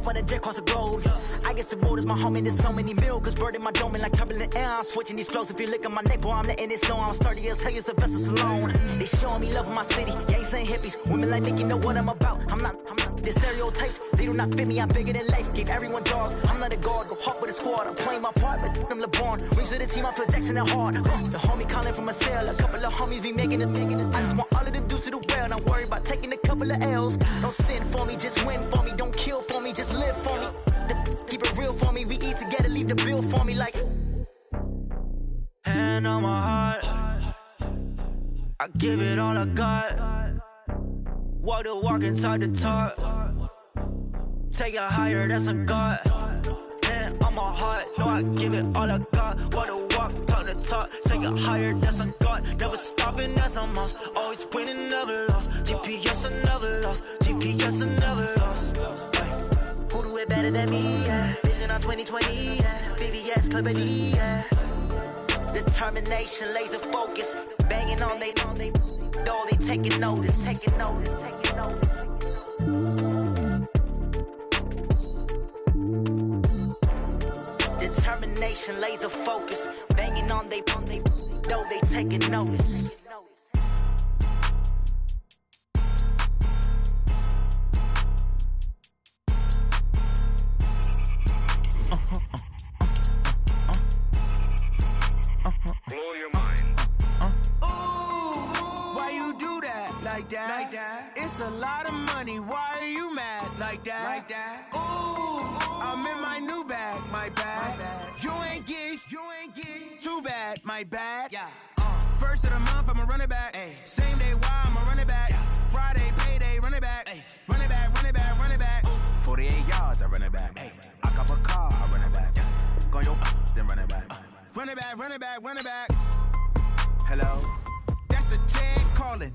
hop on a jet across the globe. I guess the road is my home and there's so many mil. Cause bird in my dome and like turbulent air. I'm switching these flows. If you look at my neck, boy, I'm letting it snow. I'm sturdy as hell as a vessel alone. They showing me love in my city. Gangs ain't hippies. Women like Nick, you know what I'm about. I'm not. The stereotypes, they do not fit me. I'm bigger than life. Gave everyone jobs. I'm not a guard. Go hard with a squad. I'm playing my part, but them LeBron. Rings to the team. I feel Jackson and hard. The homie calling from a cell. A couple of homies be making it. I just want all of them dudes to the well. Not worry about taking a couple of L's. Don't sin for me, just win for me. Don't kill for me, just live for me. Keep it real for me. We eat together, leave the bill for me like. Hand on my heart, I give it all I got. Walk the walk and talk the talk. Take it higher, that's a God. Hand on my heart, no, I give it all I got. Walk the walk, talk the talk. Take it higher, that's a God. Never stopping, that's a must. Always winning, never lost. GPS, I never lost. GPS, I never lost. Who do it better than me? Yeah. Vision on 2020, yeah. VVS, Clarity, yeah. Determination, laser focus. Banging on they taking notice, taking notice. Determination, laser focus. Banging on they taking notice. Like that. It's a lot of money. Why are you mad like that? Ooh, I'm in my new bag. My bad. You ain't get too bad. My bad. Yeah. First of the month, I'ma run it back. Ay. Same day, why I'ma run it back. Yeah. Friday, payday, run it back. Ay. Run it back. 48 yards, I run it back. Ay. I cop a car, I run it back. Yeah. Go your then run it back. Run it back. Hello. That's the jag calling.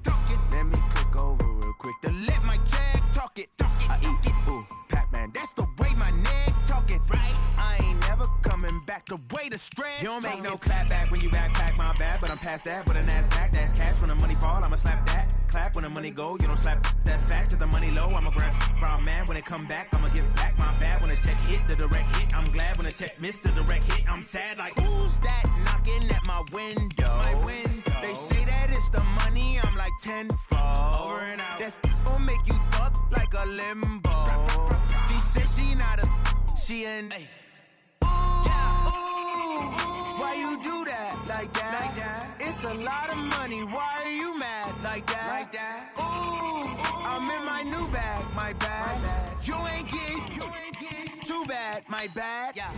Let me click over real quick to let my jag talk it. I eat it, ooh, Pac-Man. That's the way my neck talking. Right? I ain't never coming back the way the stress. You don't make no clap back when you backpack, my bad. But I'm past that with a NASDAQ. That's cash when the money fall. I'ma slap that. Clap when the money go. You don't slap. That's facts. If the money low, I'ma grab brown man. When it come back, I'ma give back my bad. When the check hit, the direct hit. I'm glad when the check missed the direct hit. I'm sad like who's that knocking at my window? My window. They say that it's the money. I'm like tenfold. Over and out. That's gon' make you up like a limbo. She said she not a. She an. Ay. Why you do that like that? It's a lot of money. Why are you mad like that? Ooh, I'm in my new bag. My bad. You ain't get too bad. My bad. Yeah.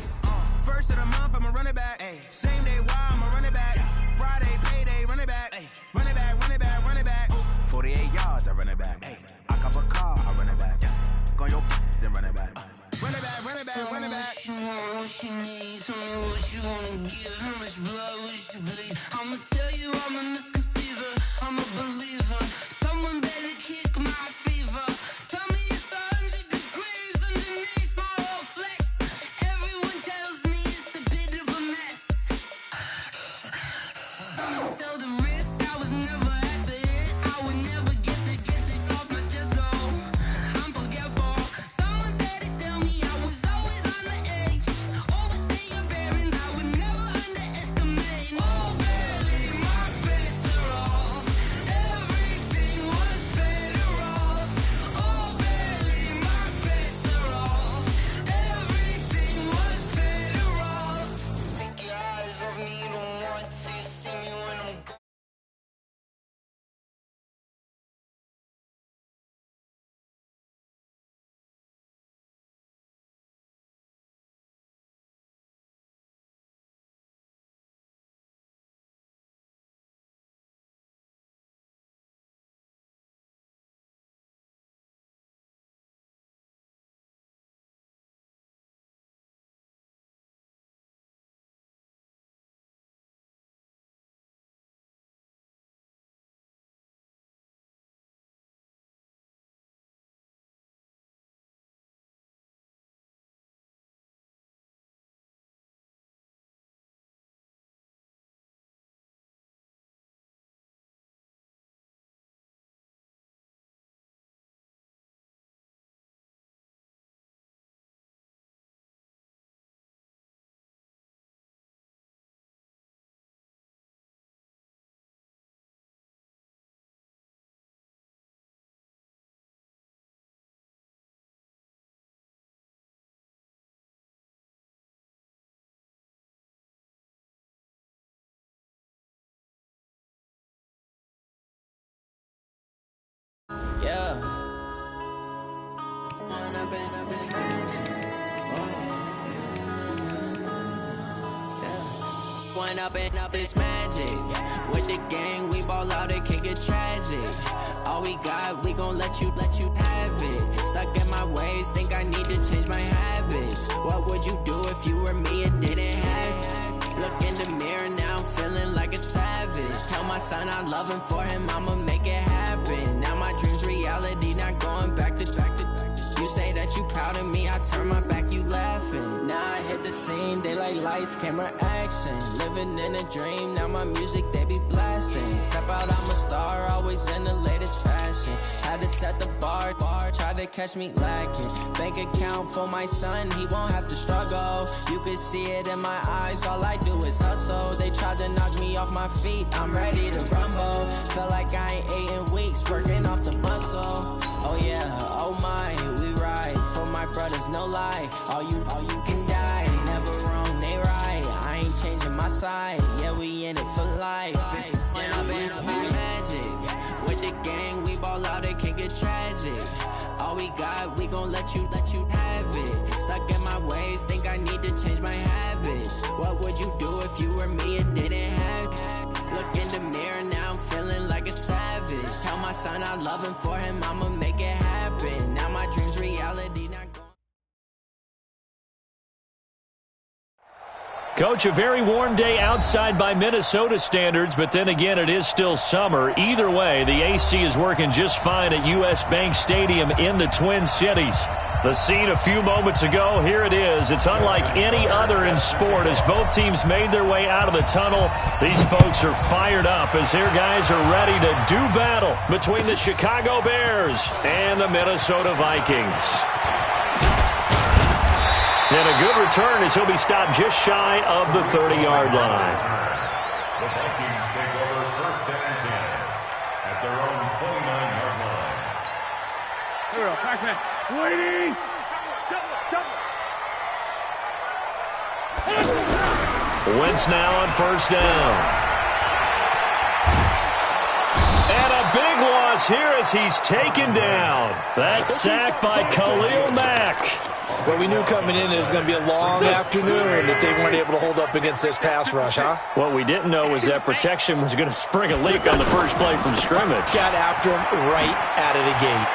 First of the month, I'ma run it back. Ay. Same day, why I'ma run it back. Friday, payday, run it back. Ay. Run it back. 48 yards, I run it back. Ay. I cop a car, I run it back. Go your then run it back. Run it back. Tell me what you want, what you need. Tell me what you wanna give. How much blood would you bleed? I'ma tell you I'm a misconceiver. I'm a believer. Someone better kick my fever. Tell me it's 100 degrees underneath my whole flesh. Everyone tells me it's a bit of a mess. I'ma tell the risk I was never at the hit. I would never get it off my chest though. I'm forgetful. Someone better tell me I was always on the edge. Overstay your bearings, I would never underestimate. Oh baby, my bets are off. Everything Up it's magic. With the gang, we ball out, it can get tragic. All we got, we gon' let you have it. Stuck in my ways, think I need to change my habits. What would you do if you were me and didn't have it? Look in the mirror, now I'm feeling like a savage. Tell my son I love him, for him I'ma make it happen. Now my dream's reality, not going back to. You say that you proud of me, I turn my back, you laughing. Now I hit the scene, they like lights, camera, action. Living in a dream, now my music, they be blasting. Step out, I'm a star, always in the latest fashion. Had to set the bar, try to catch me lacking. Bank account for my son, he won't have to struggle. You can see it in my eyes, all I do is hustle. They tried to knock me off my feet, I'm ready to rumble. Feel like I ain't ate in weeks, working off the muscle. Oh yeah, oh my, we ride for my brothers, no lie. All you can die, never wrong, they right. I ain't changing my side, yeah, we in it for life. When I've been up, it's magic. With the gang, we ball out, it can get tragic. All we got, we gon' let you have it. Stuck in my ways, think I need to change my habits. What would you do if you were me and didn't have it? Look in the mirror, now I'm feeling like a savage. Tell my son I love him, for him I'ma make it happen. Now my dream's reality, not going. Coach, a very warm day outside by Minnesota standards, but then again, it is still summer. Either way, the AC is working just fine at U.S. Bank Stadium in the Twin Cities. The scene a few moments ago, here it is. It's unlike any other in sport as both teams made their way out of the tunnel. These folks are fired up as their guys are ready to do battle between the Chicago Bears and the Minnesota Vikings. And a good return as he'll be stopped just shy of the 30-yard line. The Vikings take over 1st and 10 at their own 29-yard line. Here we go, backman. Waiting. Wentz now on 1st down. And a big loss here as he's taken down. That's sacked by Khalil Mack. Well, we knew coming in it was going to be a long afternoon if they weren't able to hold up against this pass rush, huh? What we didn't know was that protection was going to spring a leak on the first play from scrimmage. Got after him right out of the gate.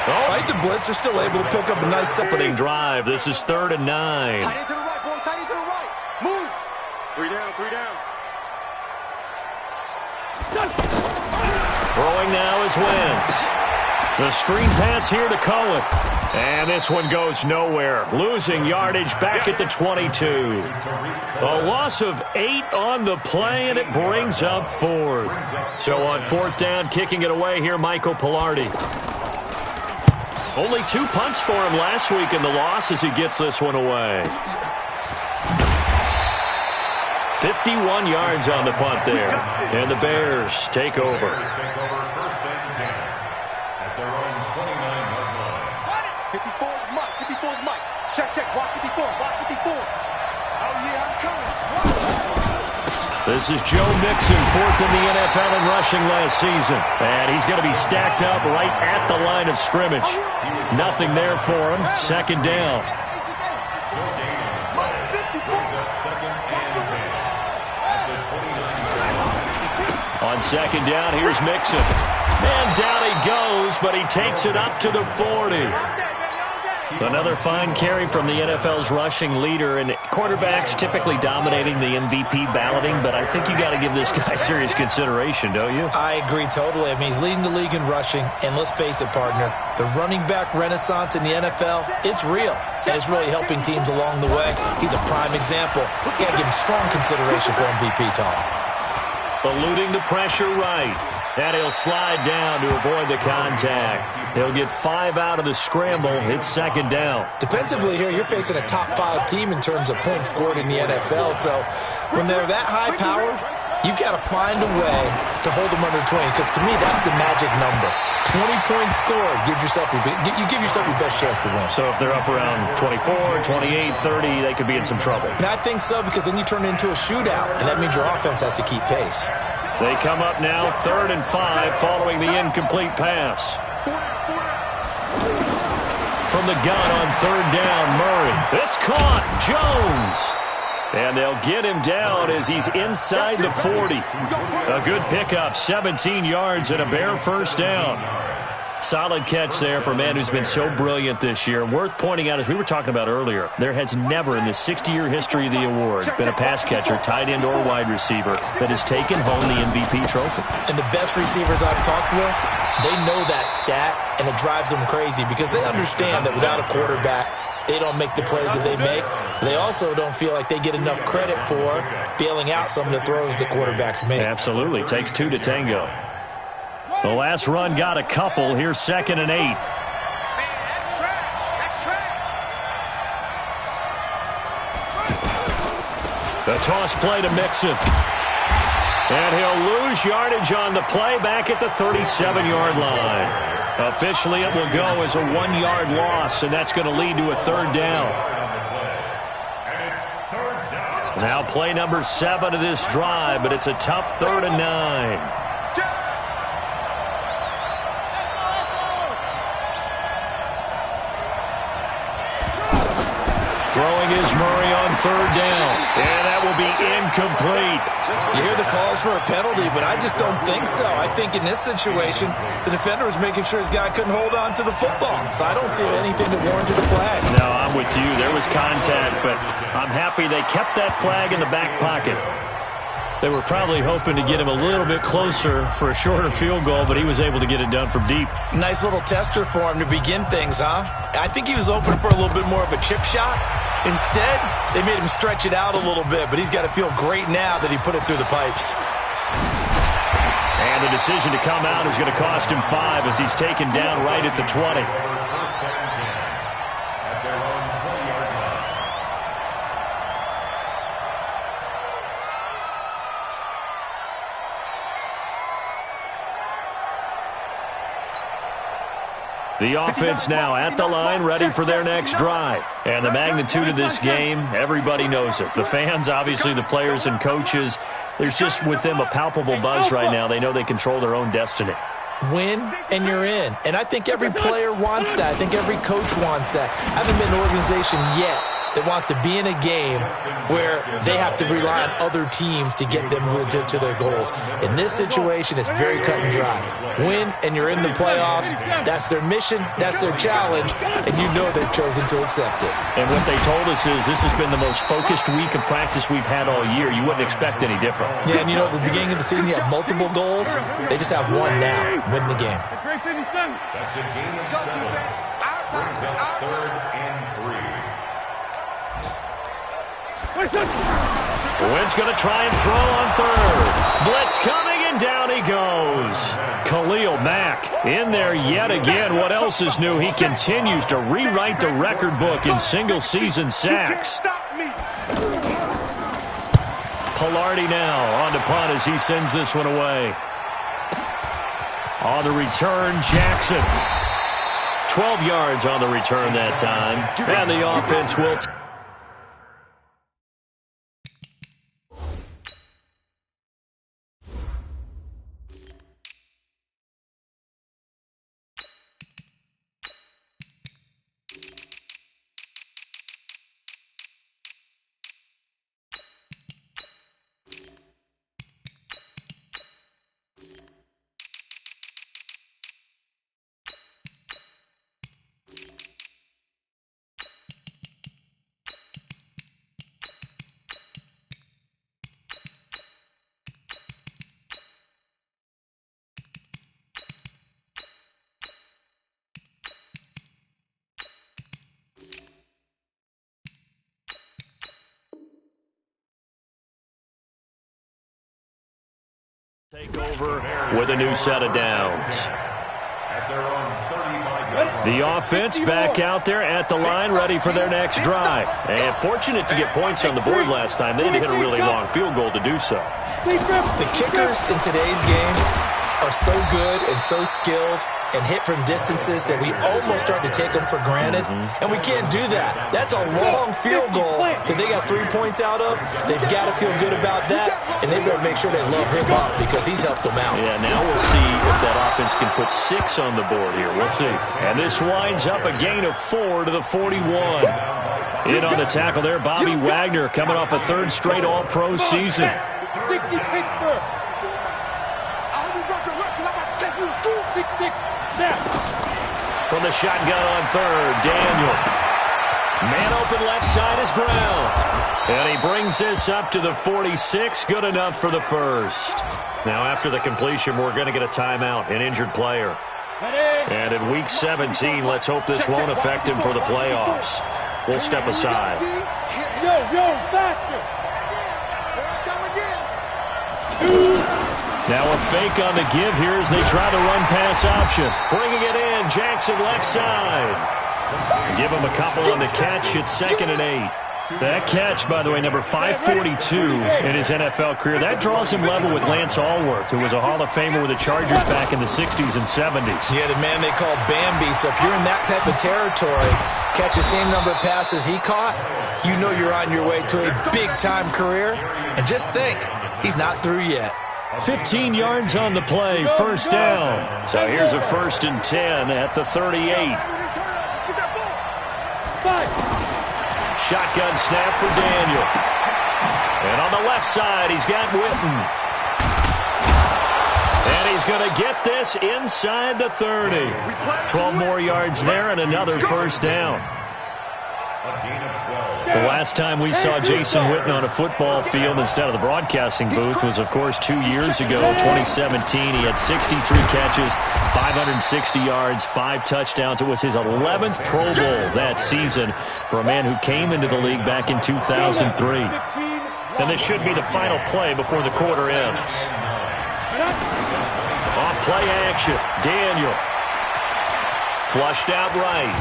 Despite the blitz, they're still able to pick up a nice opening drive. This is 3rd and 9. Tight end to the right, boy. Tight end to the right. Move. 3 down, 3 down. Throwing now is Wentz. The screen pass here to Cohen. And this one goes nowhere. Losing yardage back at the 22. A loss of 8 on the play, and it brings up 4th. So on 4th down, kicking it away here, Michael Pilardi. Only 2 punts for him last week in the loss as he gets this one away. 51 yards on the punt there. And the Bears take over. 54 is Mike. 54 is Mike. Check, check. Block 54. Block 54. Oh, yeah, I'm coming. This is Joe Mixon, 4th in the NFL in rushing last season. And he's going to be stacked up right at the line of scrimmage. Nothing there for him. 2nd down. On 2nd down, here's Mixon. And down he goes, but he takes it up to the 40. Another fine carry from the NFL's rushing leader, and quarterbacks typically dominating the MVP balloting, but I think you got to give this guy serious consideration, don't you? I agree totally. I mean, he's leading the league in rushing, and let's face it, partner, the running back renaissance in the NFL, it's real, and it's really helping teams along the way. He's a prime example. Got to give him strong consideration for MVP talk. Eluding the pressure right. And he'll slide down to avoid the contact. He'll get 5 out of the scramble. It's 2nd down. Defensively here, you're facing a top 5 team in terms of points scored in the NFL. So when they're that high-powered, you've got to find a way to hold them under 20. Because to me, that's the magic number. 20 points scored. You give yourself your best chance to win. So if they're up around 24, 28, 30, they could be in some trouble. And I think so, because then you turn it into a shootout, and that means your offense has to keep pace. They come up now 3rd and 5 following the incomplete pass. from the gun on third down. Murray. It's caught. Jones. And they'll get him down as he's inside the 40. A good pickup, 17 yards and a Bear first down. Solid catch there for a man who's been so brilliant this year. Worth pointing out, as we were talking about earlier, there has never in the 60-year history of the award been a pass catcher, tight end, or wide receiver that has taken home the MVP trophy. And the best receivers I've talked with, they know that stat, and it drives them crazy because they understand that without a quarterback, they don't make the plays that they make. They also don't feel like they get enough credit for bailing out some of the throws the quarterbacks make. Absolutely. Takes two to tango. The last run got a couple. Here's 2nd and 8. Man, that's trash. That's trash. The toss play to Mixon. And he'll lose yardage on the play back at the 37-yard line. Officially, it will go as a 1-yard loss, and that's going to lead to a third down. Now play number 7 of this drive, but it's a tough 3rd and 9. Throwing is Murray on third down, and that will be incomplete. You hear the calls for a penalty, but I just don't think so. I think in this situation, the defender was making sure his guy couldn't hold on to the football. So I don't see anything that warranted a flag. No, I'm with you. There was contact, but I'm happy they kept that flag in the back pocket. They were probably hoping to get him a little bit closer for a shorter field goal, but he was able to get it done from deep. Nice little tester for him to begin things, huh? I think he was open for a little bit more of a chip shot. Instead, they made him stretch it out a little bit, but he's got to feel great now that he put it through the pipes. And the decision to come out is going to cost him 5 as he's taken down right at the 20. The offense now at the line, ready for their next drive. And the magnitude of this game, everybody knows it. The fans, obviously the players and coaches, there's just with them a palpable buzz right now. They know they control their own destiny. Win, and you're in. And I think every player wants that. I think every coach wants that. I haven't been an organization yet that wants to be in a game where they have to rely on other teams to get them to their goals. In this situation, it's very cut and dry. Win, and you're in the playoffs. That's their mission. That's their challenge. And you know they've chosen to accept it. And what they told us is this has been the most focused week of practice we've had all year. You wouldn't expect any different. Yeah, and you know, at the beginning of the season, you have multiple goals. They just have one now. Win the game. That's a game of 7. Brings up 3rd and 3. Wynn's going to try and throw on third. Blitz coming, and down he goes. Khalil Mack in there yet again. What else is new? He continues to rewrite the record book in single-season sacks. Pilardi now on to punt as he sends this one away. On the return, Jackson. 12 yards on the return that time. And the offense will... take over with a new set of downs. The offense back out there at the line, ready for their next drive. And fortunate to get points on the board last time. They had to hit a really long field goal to do so. The kickers in today's game are so good and so skilled and hit from distances that we almost start to take them for granted. And we can't do that. That's a long field goal that they got 3 points out of. They've got to feel good about that. and they better make sure they love him up because he's helped them out. Yeah, now we'll see if that offense can put 6 on the board here. We'll see. And this winds up a gain of 4 to the 41. In on the tackle there, Bobby Wagner coming off a 3rd straight All-Pro season. 60 Pittsburgh. From the shotgun on 3rd, Daniel. Man open left side is Brown. And he brings this up to the 46. Good enough for the first. Now after the completion, we're going to get a timeout, an injured player. And in Week 17, let's hope this won't affect him for the playoffs. We'll step aside. Yo, faster. Now a fake on the give here as they try the run-pass option. Bringing it in, Jackson left side. Give him a couple on the catch. It's 2nd and 8. That catch, by the way, number 542 in his NFL career. That draws him level with Lance Allworth, who was a Hall of Famer with the Chargers back in the 60s and 70s. Yeah, the man they called Bambi. So if you're in that type of territory, catch the same number of passes he caught, you know you're on your way to a big-time career. And just think, he's not through yet. 15 yards on the play, first down. So here's a 1st and 10 at the 38. Shotgun snap for Daniel. And on the left side, he's got Witten. And he's going to get this inside the 30. 12 more yards there and another first down. The last time we saw Jason Witten on a football field instead of the broadcasting booth was, of course, 2 years ago, 2017. He had 63 catches, 560 yards, 5 touchdowns. It was his 11th Pro Bowl that season for a man who came into the league back in 2003. And this should be the final play before the quarter ends. On play action, Daniel. Flushed out right.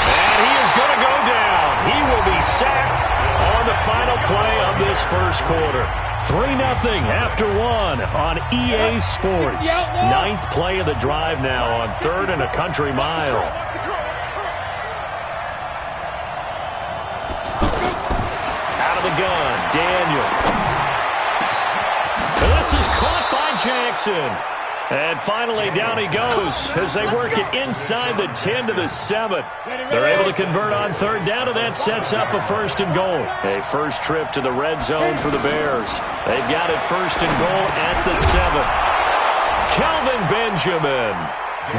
And he is going to go down. He will be sacked on the final play of this first quarter. 3-0 after 1 on EA Sports. 9th play of the drive now on 3rd and a country mile. Out of the gun, Daniel. This is caught by Jackson. And finally, down he goes as they work it inside the 10 to the 7. They're able to convert on 3rd down, and that sets up a 1st and goal. A first trip to the red zone for the Bears. They've got it 1st and goal at the 7. Kelvin Benjamin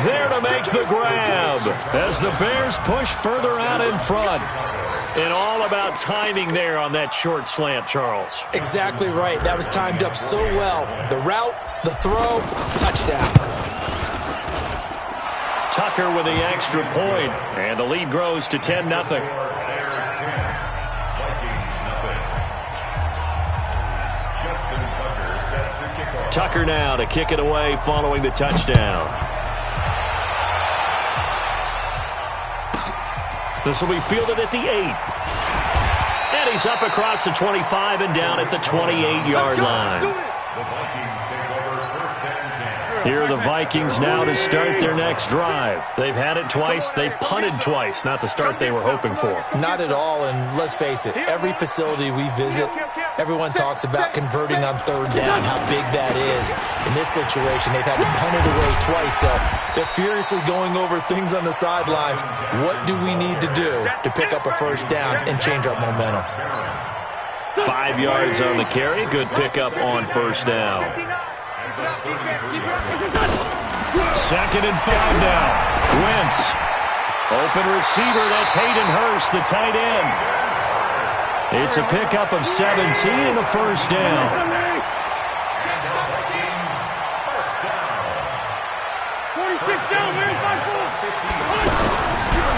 there to make the grab as the Bears push further out in front. And all about timing there on that short slant, Charles. Exactly right. That was timed up so well. The route, the throw, touchdown. Tucker with the extra point, and the lead grows to 10-0. Tucker now to kick it away following the touchdown. This will be fielded at the 8. And he's up across the 25 and down at the 28-yard line. Here are the Vikings now to start their next drive. They've had it twice. They've punted twice. Not the start they were hoping for. Not at all, and let's face it, every facility we visit, everyone talks about converting on 3rd down, how big that is. In this situation, they've had to punt it away twice, so they're furiously going over things on the sidelines. What do we need to do to pick up a 1st down and change our momentum? 5 yards on the carry. Good pickup on 1st down. 2nd and 5 now. Wentz. Open receiver. That's Hayden Hurst, the tight end. It's a pickup of 17 and a 1st down.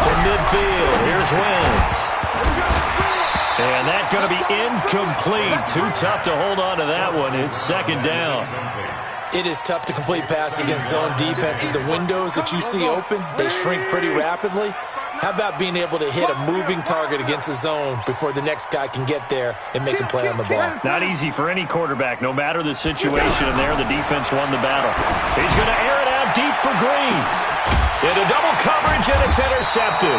From midfield, here's Wentz. And that's going to be incomplete. Too tough to hold on to that one. It's 2nd down. It is tough to complete passes against zone defenses. The windows that you see open, they shrink pretty rapidly. How about being able to hit a moving target against a zone before the next guy can get there and make a play on the ball? Not easy for any quarterback, no matter the situation. And there, the defense won the battle. He's going to air it out deep for Green. Into double coverage, and it's intercepted.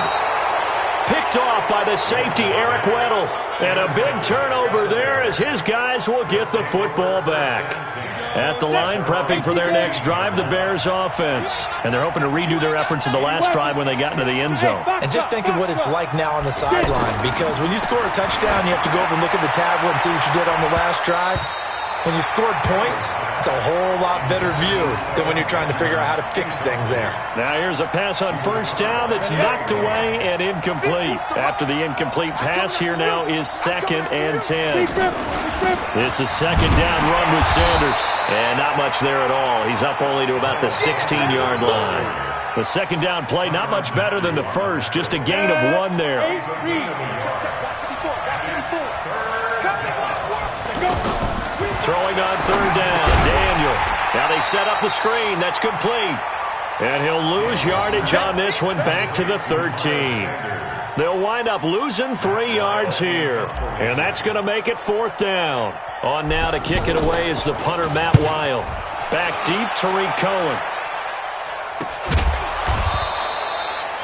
Picked picked off by the safety, Eric Weddle. And a big turnover there as his guys will get the football back. At the line, prepping for their next drive, the Bears offense. And they're hoping to redo their efforts in the last drive when they got into the end zone. And just think of what it's like now on the sideline, because when you score a touchdown, you have to go over and look at the tablet and see what you did on the last drive. When you scored points, it's a whole lot better view than when you're trying to figure out how to fix things there. Now here's a pass on first down that's knocked away and incomplete. After the incomplete pass, here now is 2nd and 10. It's a 2nd down run with Sanders. And not much there at all. He's up only to about the 16-yard line. The 2nd down play, not much better than the first. Just a gain of 1 there. Throwing on 3rd down, Daniel. Now they set up the screen. That's complete. And he'll lose yardage on this one back to the 13. They'll wind up losing 3 yards here. And that's going to make it 4th down. On now to kick it away is the punter, Matt Weil. Back deep, Tariq Cohen.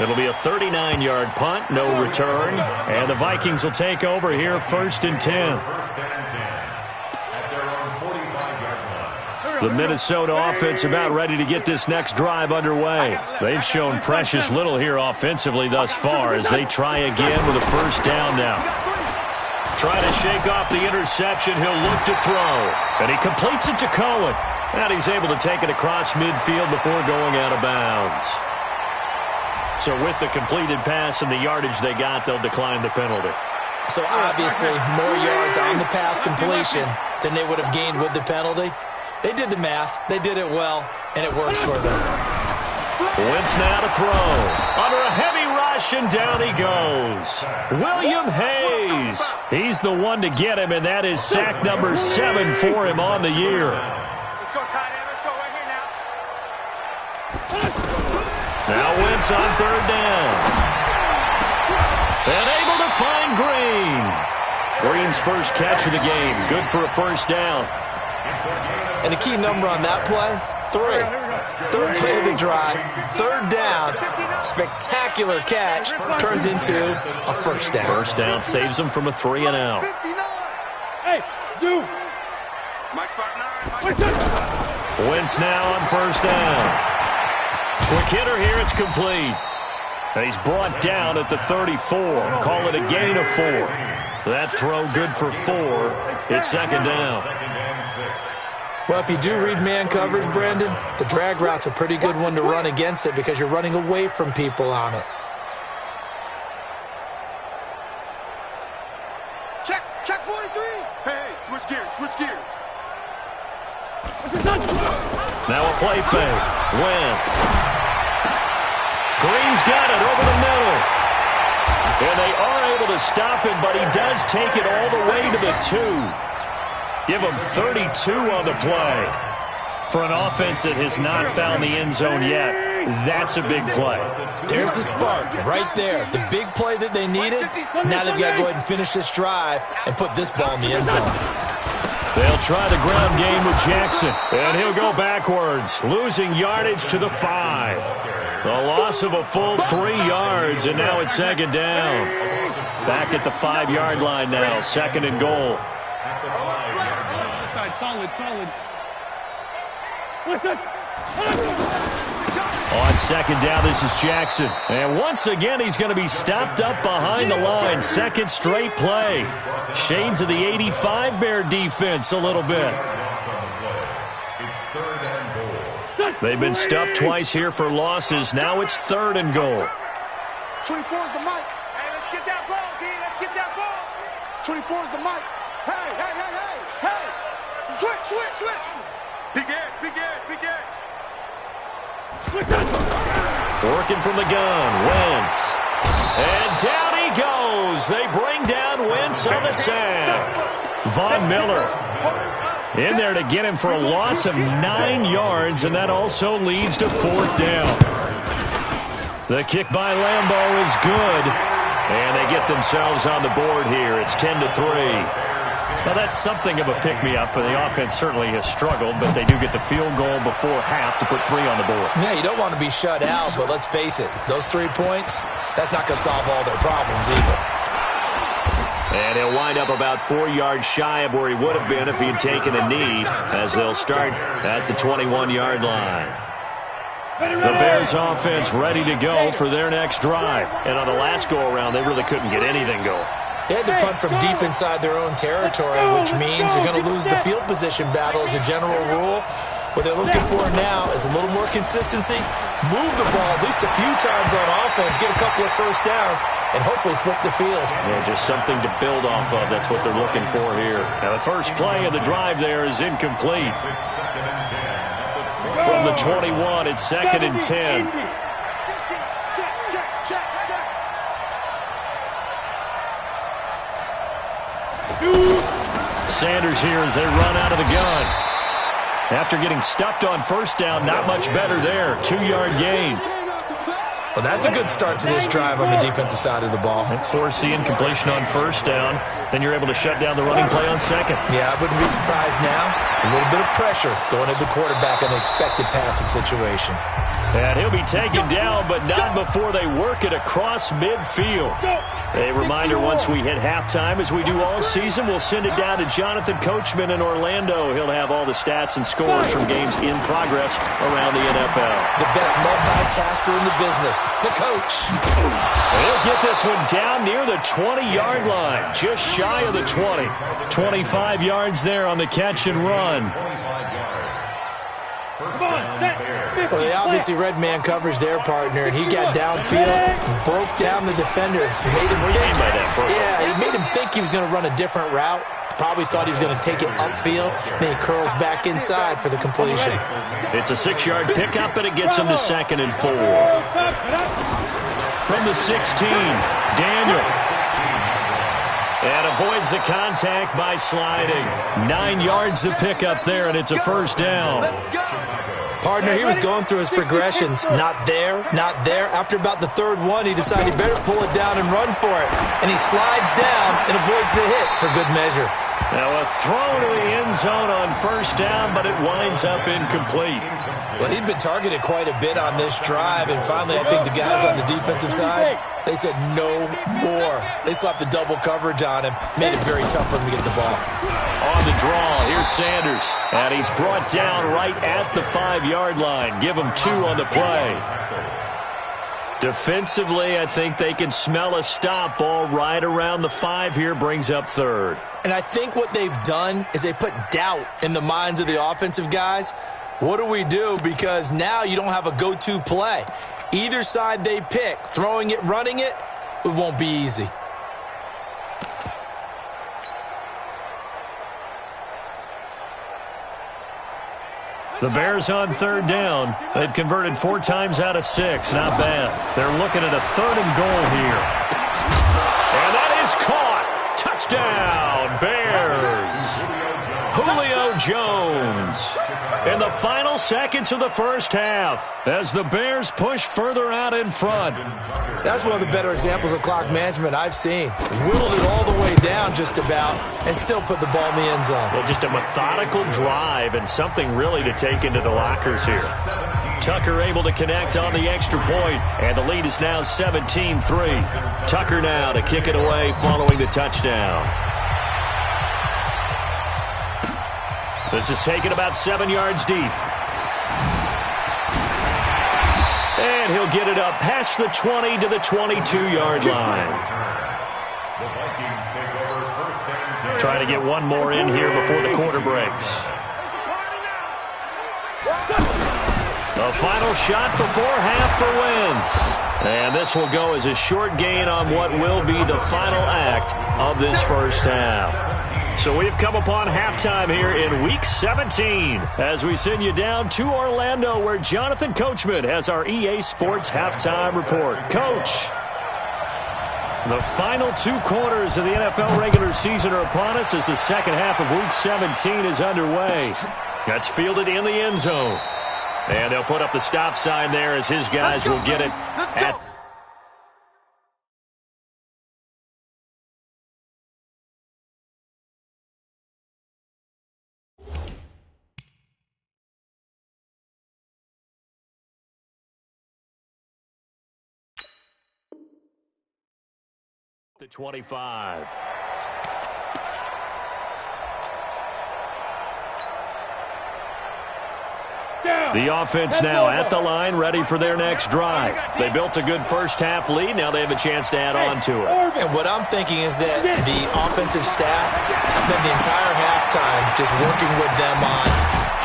It'll be a 39-yard punt, no return. And the Vikings will take over here 1st and 10. The Minnesota offense about ready to get this next drive underway. They've shown precious little here offensively thus far as they try again with a 1st down now. Trying to shake off the interception, he'll look to throw. And he completes it to Cohen. And he's able to take it across midfield before going out of bounds. So with the completed pass and the yardage they got, they'll decline the penalty. So obviously more yards on the pass completion than they would have gained with the penalty. They did the math, they did it well, and it works for them. Wentz now to throw. Under a heavy rush, and down he goes. William Hayes. He's the one to get him, and that is sack number 7 for him on the year. Let's go, tight end. Let's go right here now. Now Wentz on 3rd down. And able to find Green. Green's first catch of the game. Good for a 1st down. And the key number on that play, 3. 3rd play of the drive, 3rd down, spectacular catch, turns into a 1st down. 1st down saves them from a 3 and out. Hey, Zoo. Wentz now on 1st down. Quick hitter here, it's complete. And he's brought down at the 34. Call it a gain of 4. That throw good for 4. It's 2nd down. Well, if you do read man coverage, Brandon, the drag route's a pretty good one to run against it because you're running away from people on it. Check 43. Hey, switch gears. Now a play fake. Wentz. Green's got it over the middle. And they are able to stop him, but he does take it all the way to the 2. Give him 32 on the play. For an offense that has not found the end zone yet, that's a big play. There's the spark right there. The big play that they needed. Now they've got to go ahead and finish this drive and put this ball in the end zone. They'll try the ground game with Jackson. And he'll go backwards, losing yardage to the 5. A loss of a full 3 yards, and now it's 2nd down. Back at the 5-yard line now, 2nd and goal. Solid. On 2nd down, this is Jackson. And once again, he's going to be stopped up behind the line. 2nd straight play. Shades of the 85 Bear defense a little bit. They've been stuffed twice here for losses. Now it's 3rd and goal. 24 is the mic. Hey, let's get that ball, D. Let's get that ball. 24 is the mic. Hey. Switch. Big edge. Working from the gun, Wentz. And down he goes. They bring down Wentz on the sack. Von Miller in there to get him for a loss of 9 yards, and that also leads to 4th down. The kick by Lambeau is good, and they get themselves on the board here. It's 10-3. Now, that's something of a pick-me-up, and the offense certainly has struggled, but they do get the field goal before half to put 3 on the board. Yeah, you don't want to be shut out, but let's face it, those 3 points, that's not going to solve all their problems either. And he'll wind up about 4 yards shy of where he would have been if he had taken a knee, as they'll start at the 21-yard line. The Bears offense ready to go for their next drive. And on the last go-around, they really couldn't get anything going. They had to punt from deep inside their own territory, which means they're going to lose the field position battle as a general rule. What they're looking for now is a little more consistency, move the ball at least a few times on offense, get a couple of first downs, and hopefully flip the field. Yeah, just something to build off of. That's what they're looking for here. Now, the first play of the drive there is incomplete. From the 21, it's 2nd and 10. Sanders here as they run out of the gun. After getting stuffed on first down, not much better there. 2-yard gain. Well, that's a good start to this drive on the defensive side of the ball. And force the incompletion on first down. Then you're able to shut down the running play on second. Yeah, I wouldn't be surprised now. A little bit of pressure going at the quarterback in an expected passing situation. And he'll be taken down, but not before they work it across midfield. A reminder, once we hit halftime, as we do all season, we'll send it down to Jonathan Coachman in Orlando. He'll have all the stats and scores from games in progress around the NFL. The best multitasker in the business, the coach. He'll get this one down near the 20-yard line, just shy of the 20. 25 yards there on the catch and run. Well, they obviously read man coverage their partner, and he got downfield, broke down the defender. Made him think, yeah, he made him think he was going to run a different route. Probably thought he was going to take it upfield. Then he curls back inside for the completion. It's a 6-yard pickup, and it gets him to 2nd and 4. From the 16, Daniel. And avoids the contact by sliding. 9 yards to pick up there, and it's a first down. Partner, he was going through his progressions. Not there, not there. After about the third one, he decided he better pull it down and run for it. And he slides down and avoids the hit for good measure. Now a throw to the end zone on first down, but it winds up incomplete. Well, he'd been targeted quite a bit on this drive, and finally I think the guys on the defensive side, they said no more. They slapped the double coverage on him, made it very tough for him to get the ball. On the draw, here's Sanders, and he's brought down right at the 5-yard line. Give him 2 on the play. Defensively, I think they can smell a stop. Ball right around the 5 here, brings up 3rd. And I think what they've done is they put doubt in the minds of the offensive guys. What do we do? Because now you don't have a go-to play. Either side they pick, throwing it, running it, it won't be easy. The Bears on 3rd down. They've converted 4 times out of 6. Not bad. They're looking at a 3rd and goal here. And that is caught. Touchdown, Bears. Julio Jones in the final seconds of the first half as the Bears push further out in front. That's one of the better examples of clock management I've seen. Whittled it all the way down just about and still put the ball in the end zone. Well, just a methodical drive and something really to take into the lockers here. Tucker able to connect on the extra point, and the lead is now 17-3. Tucker now to kick it away following the touchdown. This is taken about 7 yards deep. And he'll get it up past the 20 to the 22-yard line. Trying to get one more in here before the quarter breaks. A final shot before half for Wentz. And this will go as a short gain on what will be the final act of this first half. So we've come upon halftime here in Week 17 as we send you down to Orlando where Jonathan Coachman has our EA Sports Halftime Report. Coach, the final 2 quarters of the NFL regular season are upon us as the second half of Week 17 is underway. That's fielded in the end zone. And they'll put up the stop sign there as his guys will get it at The 25. The offense now at the line, ready for their next drive. They built a good first-half lead. Now they have a chance to add on to it. And what I'm thinking is that the offensive staff spent the entire halftime just working with them on,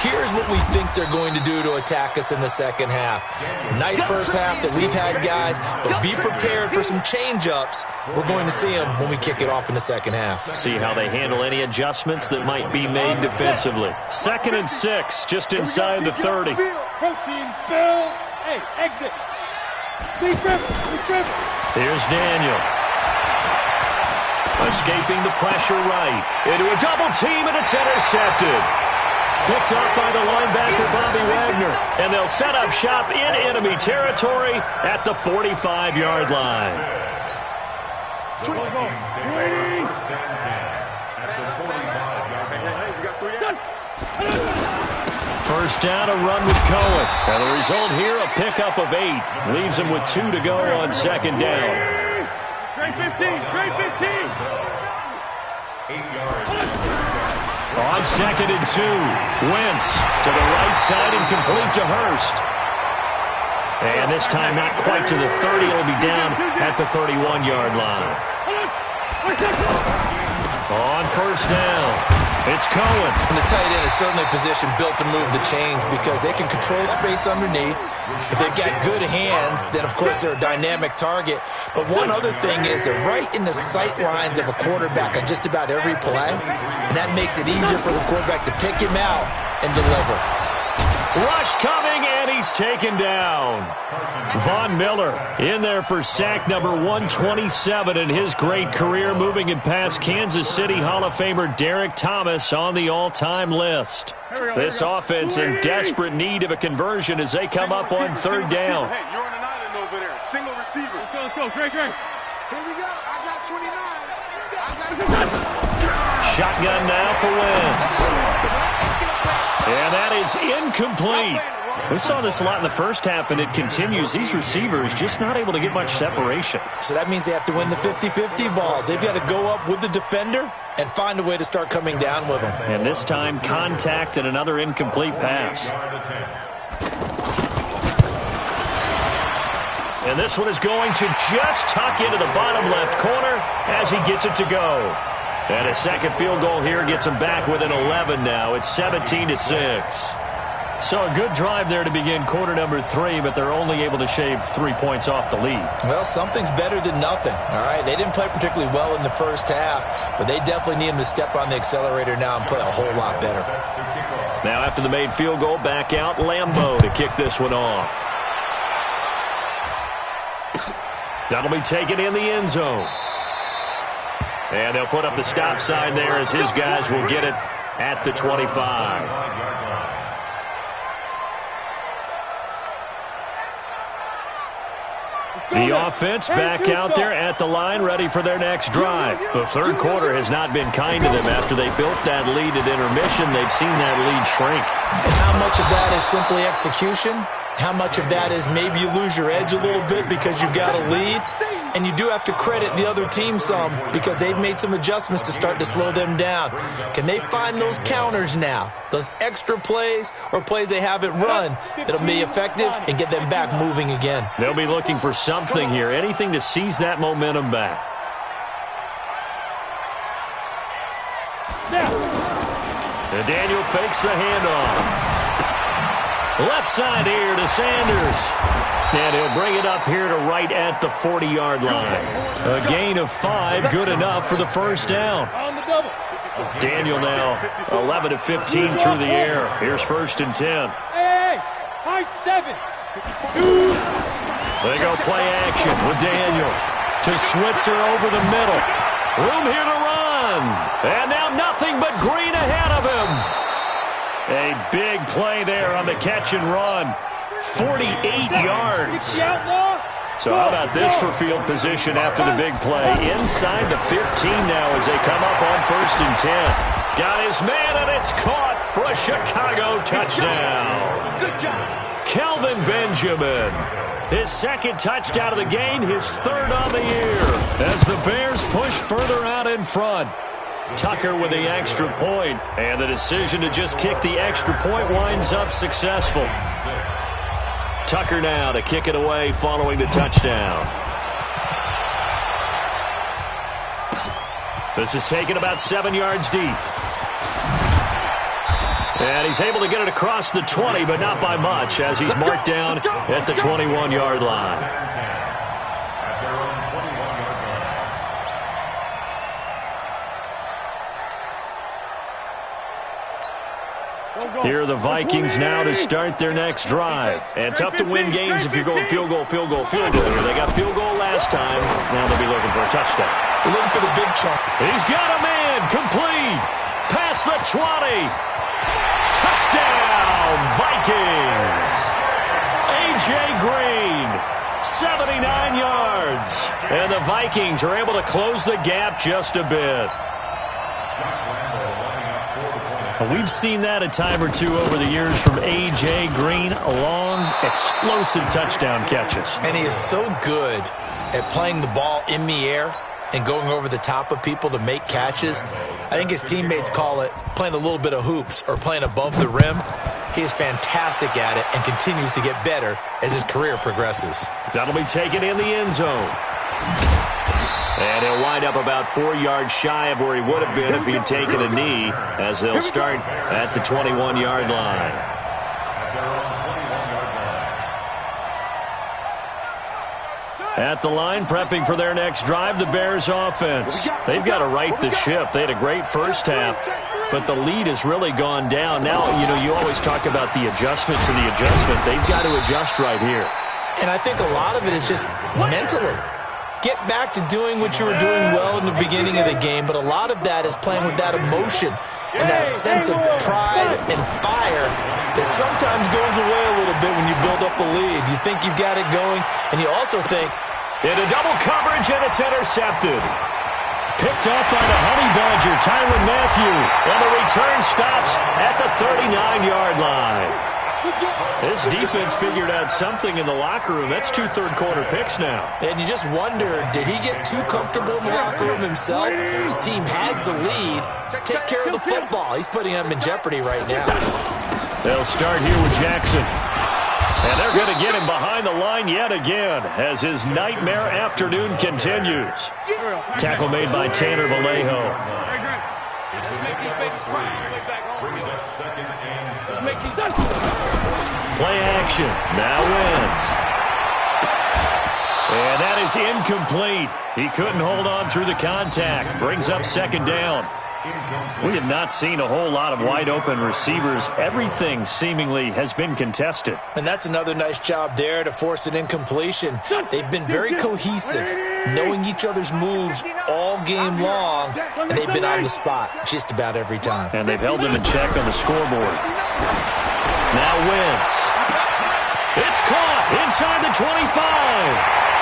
here's what we think they're going to do to attack us in the second half. Nice first half that we've had, guys, but be prepared for some change-ups. We're going to see them when we kick it off in the second half. See how they handle any adjustments that might be made defensively. 2nd and 6, just inside the 30. Protein spill. Hey, exit. Leave river. Here's Daniel. Escaping the pressure right. Into a double team, and it's intercepted. Picked up by the linebacker, Bobby Wagner. And they'll set up shop in enemy territory at the 45-yard line. The Vikings take over 1st and 10 at the 45-yard line. First down, a run with Cohen. And the result here, a pickup of 8. Leaves him with 2 to go on 2nd down. Trey 15. 8 yards. On 2nd and 2, Wentz to the right side and complete to Hurst. And this time not quite to the 30. It'll be down at the 31-yard line. On 1st down, it's Cohen. And the tight end is certainly a position built to move the chains because they can control space underneath. If they've got good hands, then, of course, they're a dynamic target. But one other thing is they're right in the sight lines of a quarterback on just about every play, and that makes it easier for the quarterback to pick him out and deliver. Rush coming, and he's taken down. Von Miller in there for sack number 127 in his great career, moving it past Kansas City Hall of Famer Derek Thomas on the all-time list. This offense in desperate need of a conversion as they come up on 3rd down. Hey, you're on an island over there. Single receiver. Let's go. Great. Here we go. I got 29. Shotgun now for Wentz. And that is incomplete. We saw this a lot in the first half, and it continues. These receivers just not able to get much separation. So that means they have to win the 50-50 balls. They've got to go up with the defender and find a way to start coming down with them. And this time, contact and another incomplete pass. And this one is going to just tuck into the bottom left corner as he gets it to go. And a second field goal here gets him back within 11 now. It's 17-6. So a good drive there to begin quarter number 3, but they're only able to shave 3 points off the lead. Well, something's better than nothing, all right? They didn't play particularly well in the first half, but they definitely need him to step on the accelerator now and play a whole lot better. Now after the made field goal, back out Lambeau to kick this one off. That'll be taken in the end zone. And they'll put up the stop sign there as his guys will get it at the 25. The offense back out there at the line, ready for their next drive. The third quarter has not been kind to them. After they built that lead at intermission, they've seen that lead shrink. And how much of that is simply execution? How much of that is maybe you lose your edge a little bit because you've got a lead? And you do have to credit the other team some because they've made some adjustments to start to slow them down. Can they find those counters now, those extra plays or plays they haven't run that'll be effective and get them back moving again? They'll be looking for something here, anything to seize that momentum back. And Daniel fakes the handoff. Left side here to Sanders. And he'll bring it up here to right at the 40-yard line. A gain of 5, good enough for the first down. Daniel now 11 of 15 through the air. Here's 1st and 10. Hey, high 7. They go play action with Daniel to Switzer over the middle. Room here to run. And now nothing but green ahead of him. A big play there on the catch and run. 48 yards. So how about this for field position after the big play? Inside the 15 now as they come up on 1st and 10. Got his man, and it's caught for a Chicago touchdown. Kelvin Benjamin. His second touchdown of the game, his third on the year, as the Bears push further out in front. Tucker with the extra point, and the decision to just kick the extra point winds up successful. Tucker now to kick it away following the touchdown. This is taken about 7 yards deep. And he's able to get it across the 20, but not by much, as he's marked down at the 21-yard line. Here are the Vikings now to start their next drive. And tough to win games if you're going field goal, field goal, field goal. They got field goal last time. Now they'll be looking for a touchdown. They're looking for the big chunk. He's got a man. Complete. Past the 20. Touchdown, Vikings. A.J. Green, 79 yards. And the Vikings are able to close the gap just a bit. We've seen that a time or two over the years from A.J. Green, long, explosive touchdown catches. And he is so good at playing the ball in the air and going over the top of people to make catches. I think his teammates call it playing a little bit of hoops or playing above the rim. He is fantastic at it and continues to get better as his career progresses. That'll be taken in the end zone. And he'll wind up about 4 yards shy of where he would have been if he had taken a knee, as they'll start at the 21-yard line. At the line, prepping for their next drive, the Bears offense. They've got to right the ship. They had a great first half, but the lead has really gone down. Now, you always talk about the adjustment to the adjustment. They've got to adjust right here. And I think a lot of it is just mentally. Get back to doing what you were doing well in the beginning of the game, but a lot of that is playing with that emotion and that sense of pride and fire that sometimes goes away a little bit when you build up a lead. You think you've got it going, and you also think, into double coverage, and it's intercepted. Picked up by the Honey Badger, Tyrann Mathieu, and the return stops at the 39-yard line. This defense figured out something in the locker room. That's 2 third-quarter picks now. And you just wonder, did he get too comfortable in the locker room himself? His team has the lead. Take care of the football. He's putting them in jeopardy right now. They'll start here with Jackson. And they're going to get him behind the line yet again as his nightmare afternoon continues. Tackle made by Tanner Vallejo. Play action. Now Wentz. And that is incomplete. He couldn't hold on through the contact. Brings up second down. We have not seen a whole lot of wide-open receivers. Everything seemingly has been contested. And that's another nice job there to force an incompletion. They've been very cohesive, knowing each other's moves all game long, and they've been on the spot just about every time. And they've held them in check on the scoreboard. Now Wentz. It's caught inside the 25.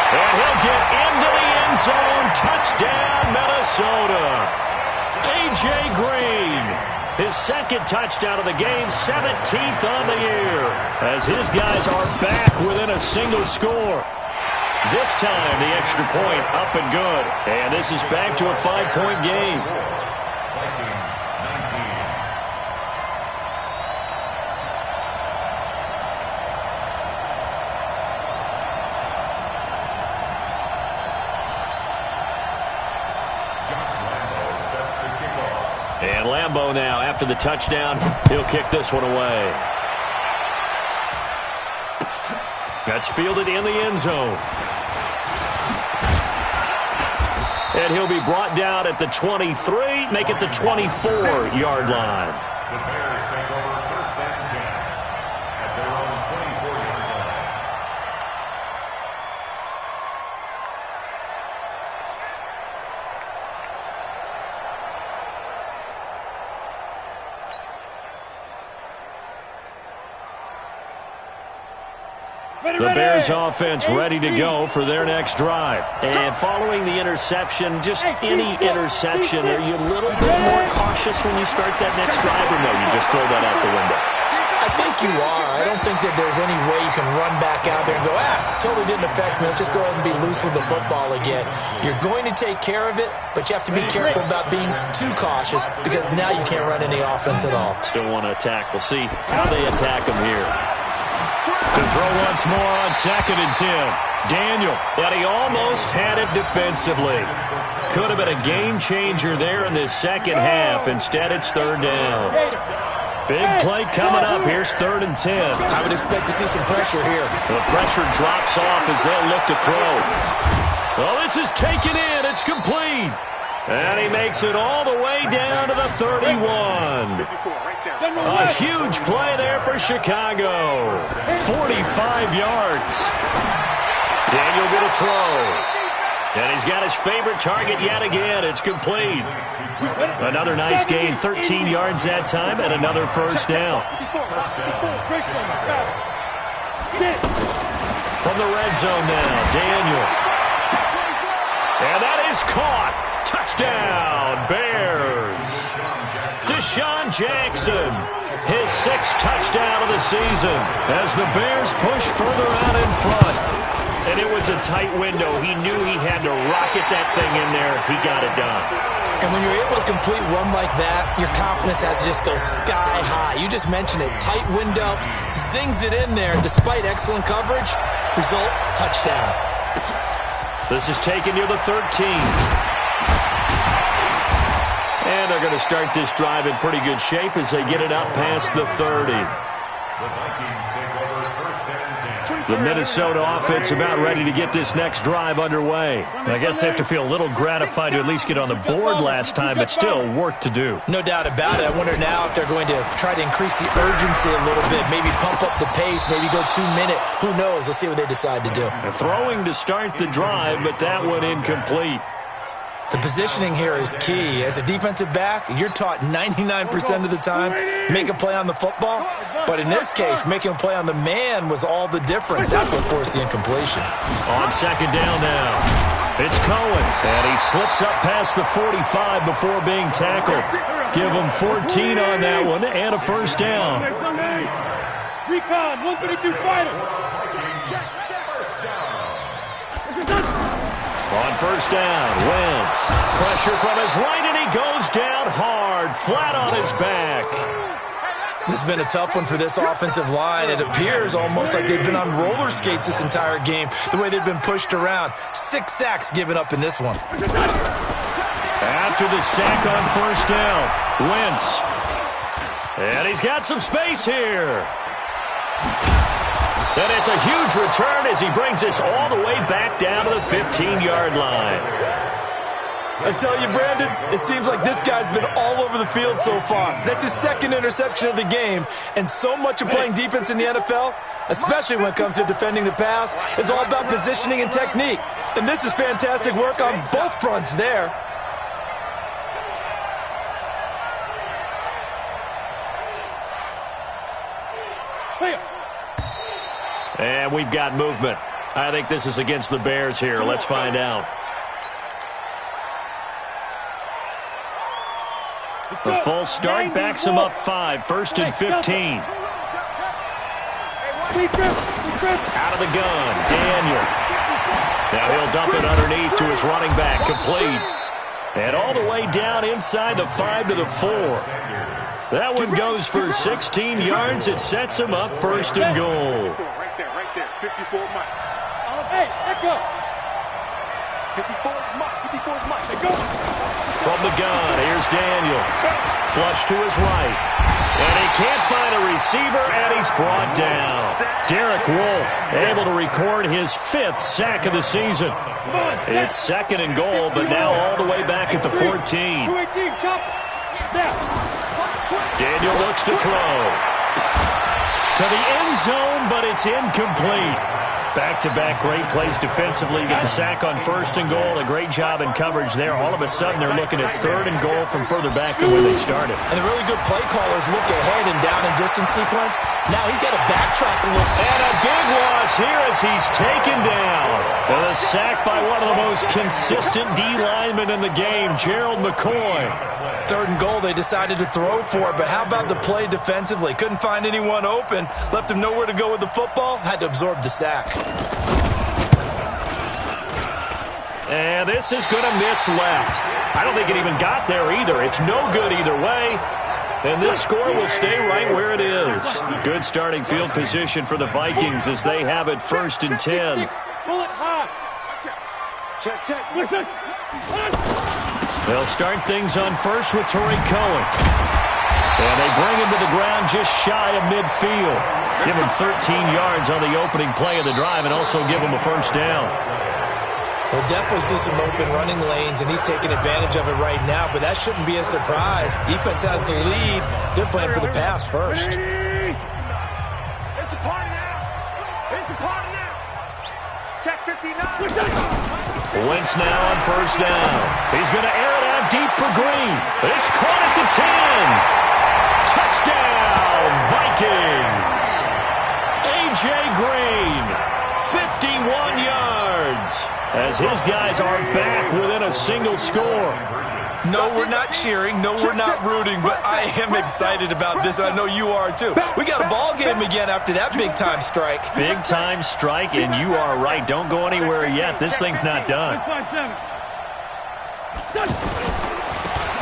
And he'll get into the end zone. Touchdown, Minnesota. A.J. Green, his second touchdown of the game, 17th on the year, as his guys are back within a single score. This time, the extra point up and good, and this is back to a 5-point game. And Lambeau now, after the touchdown, he'll kick this one away. That's fielded in the end zone. And he'll be brought down at the 23, make it the 24-yard line. The Bears take over first and 10 at their own 24-yard line. The Bears offense ready to go for their next drive. And following the interception, just any interception, are you a little bit more cautious when you start that next drive, or no, you just throw that out the window? I think you are. I don't think that there's any way you can run back out there and go, totally didn't affect me. Let's just go ahead and be loose with the football again. You're going to take care of it, but you have to be careful about being too cautious because now you can't run any offense at all. Still want to attack. We'll see how they attack him here. To throw once more on 2nd and 10. Daniel, and he almost had it defensively. Could have been a game changer there in this second half. Instead, it's 3rd down. Big play coming up. Here's 3rd and 10. I would expect to see some pressure here. The pressure drops off as they'll look to throw. Well, this is taken in. It's complete. And he makes it all the way down to the 31. A huge play there for Chicago. 45 yards. Daniel going to throw. And he's got his favorite target yet again. It's complete. Another nice gain, 13 yards that time, and another first down. From the red zone now, Daniel. And that is caught. Touchdown, Bears. Deshaun Jackson, his 6th touchdown of the season as the Bears push further out in front. And it was a tight window. He knew he had to rocket that thing in there. He got it done. And when you're able to complete one like that, your confidence has to just go sky high. You just mentioned it. Tight window, zings it in there despite excellent coverage. Result, touchdown. This is taken near the 13. And they're going to start this drive in pretty good shape as they get it up past the 30. The Minnesota offense about ready to get this next drive underway. I guess they have to feel a little gratified to at least get on the board last time, but still work to do. No doubt about it. I wonder now if they're going to try to increase the urgency a little bit, maybe pump up the pace, maybe go 2-minute. Who knows? Let's see what they decide to do. Throwing to start the drive, but that one incomplete. The positioning here is key. As a defensive back, you're taught 99% of the time, make a play on the football. But in this case, making a play on the man was all the difference. That's what forced the incompletion. On 2nd down now, it's Cohen. And he slips up past the 45 before being tackled. Give him 14 on that one and a first down. Recon, 132 fighter. On first down, Wentz. Pressure from his right, and he goes down hard, flat on his back. This has been a tough one for this offensive line. It appears almost like they've been on roller skates this entire game, the way they've been pushed around. 6 sacks given up in this one. After the sack on first down, Wentz. And he's got some space here. And it's a huge return as he brings this all the way back down to the 15-yard line. I tell you, Brandon, it seems like this guy's been all over the field so far. That's his 2nd interception of the game. And so much of playing defense in the NFL, especially when it comes to defending the pass, is all about positioning and technique. And this is fantastic work on both fronts there. And we've got movement. I think this is against the Bears here. Let's find out. The false start backs him up 5. 1st and 15. Out of the gun, Daniel. Now he'll dump it underneath to his running back, complete. And all the way down inside the 5 to the 4. That one goes for 16 yards. It sets him up 1st and goal. Right there, 54 Mike. Hey, echo. 54 Mike, 54 Mike. Go. From the gun, here's Daniel. Flush to his right. And he can't find a receiver, and he's brought down. Derek Wolfe able to record his 5th sack of the season. It's 2nd and goal, but now all the way back at the 14. Daniel looks to throw. To the end zone, but it's incomplete. Back-to-back great plays defensively. You get the sack on 1st and goal. A great job in coverage there. All of a sudden, they're looking at 3rd and goal from further back than where they started. And the really good play callers look ahead and down and distance sequence. Now he's got to backtrack a little. And a big loss here as he's taken down. And a sack by one of the most consistent D linemen in the game, Gerald McCoy. 3rd and goal, they decided to throw for it, but how about the play defensively? Couldn't find anyone open, left him nowhere to go with the football, had to absorb the sack. And this is going to miss left. I don't think it even got there either. It's no good either way. And this score will stay right where it is. Good starting field position for the Vikings as they have it 1st and 10. They'll start things on first with Torrey Cohen. And they bring him to the ground just shy of midfield. Give him 13 yards on the opening play of the drive and also give him a 1st down. We'll definitely see some open running lanes, and he's taking advantage of it right now, but that shouldn't be a surprise. Defense has the lead. They're playing for the pass first. It's a party now. It's a party now. Check 59. Wentz now on 1st down. He's going to air it out deep for Green. It's caught at the 10. Touchdown, Vikings. A.J. Green, 51 yards. As his guys are back within a single score. No, we're not cheering. No, we're not rooting, but I am excited about this, and I know you are too. We got a ball game again after that big-time strike. Big-time strike, and you are right. Don't go anywhere yet. This thing's not done.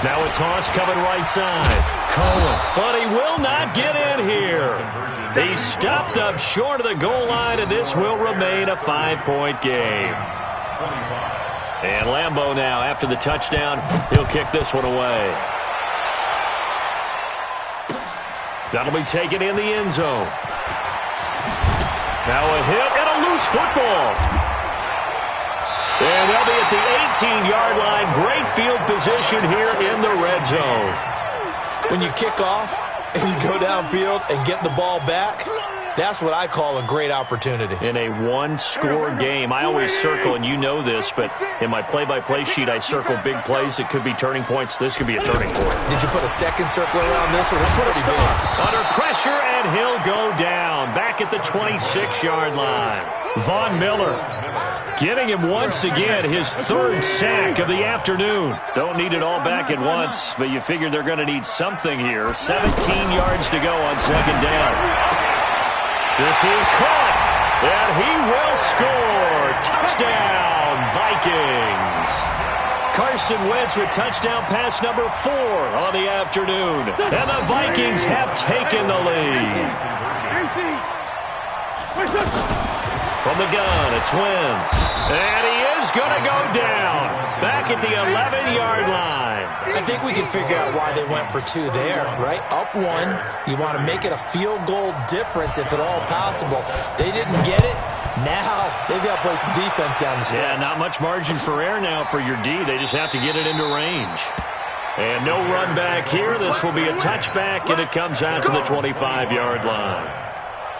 Now a toss coming right side. Cohen, but he will not get in here. He stopped up short of the goal line, and this will remain a 5-point game. And Lambeau now, after the touchdown, he'll kick this one away. That'll be taken in the end zone. Now a hit and a loose football. And they'll be at the 18-yard line. Great field position here in the red zone. When you kick off and you go downfield and get the ball back, that's what I call a great opportunity. In a one-score game, I always circle, and you know this, but in my play-by-play sheet, I circle big plays that could be turning points. This could be a turning point. Did you put a second circle around this one? This is pretty big. Under pressure, and he'll go down. Back at the 26-yard line. Von Miller getting him once again, his 3rd sack of the afternoon. Don't need it all back at once, but you figure they're going to need something here. 17 yards to go on 2nd down. This is caught, and he will score. Touchdown, Vikings. Carson Wentz with touchdown pass number 4 on the afternoon. And the Vikings have taken the lead. From the gun, it's Wentz. And he is going to go down. Back at the 11-yard line. I think we can figure out why they went for 2 there, right? Up 1, you want to make it a field goal difference if at all possible. They didn't get it. Now they've got to play some defense down the stretch. Yeah, not much margin for error now for your D. They just have to get it into range. And no run back here. This will be a touchback, and it comes out to the 25-yard line.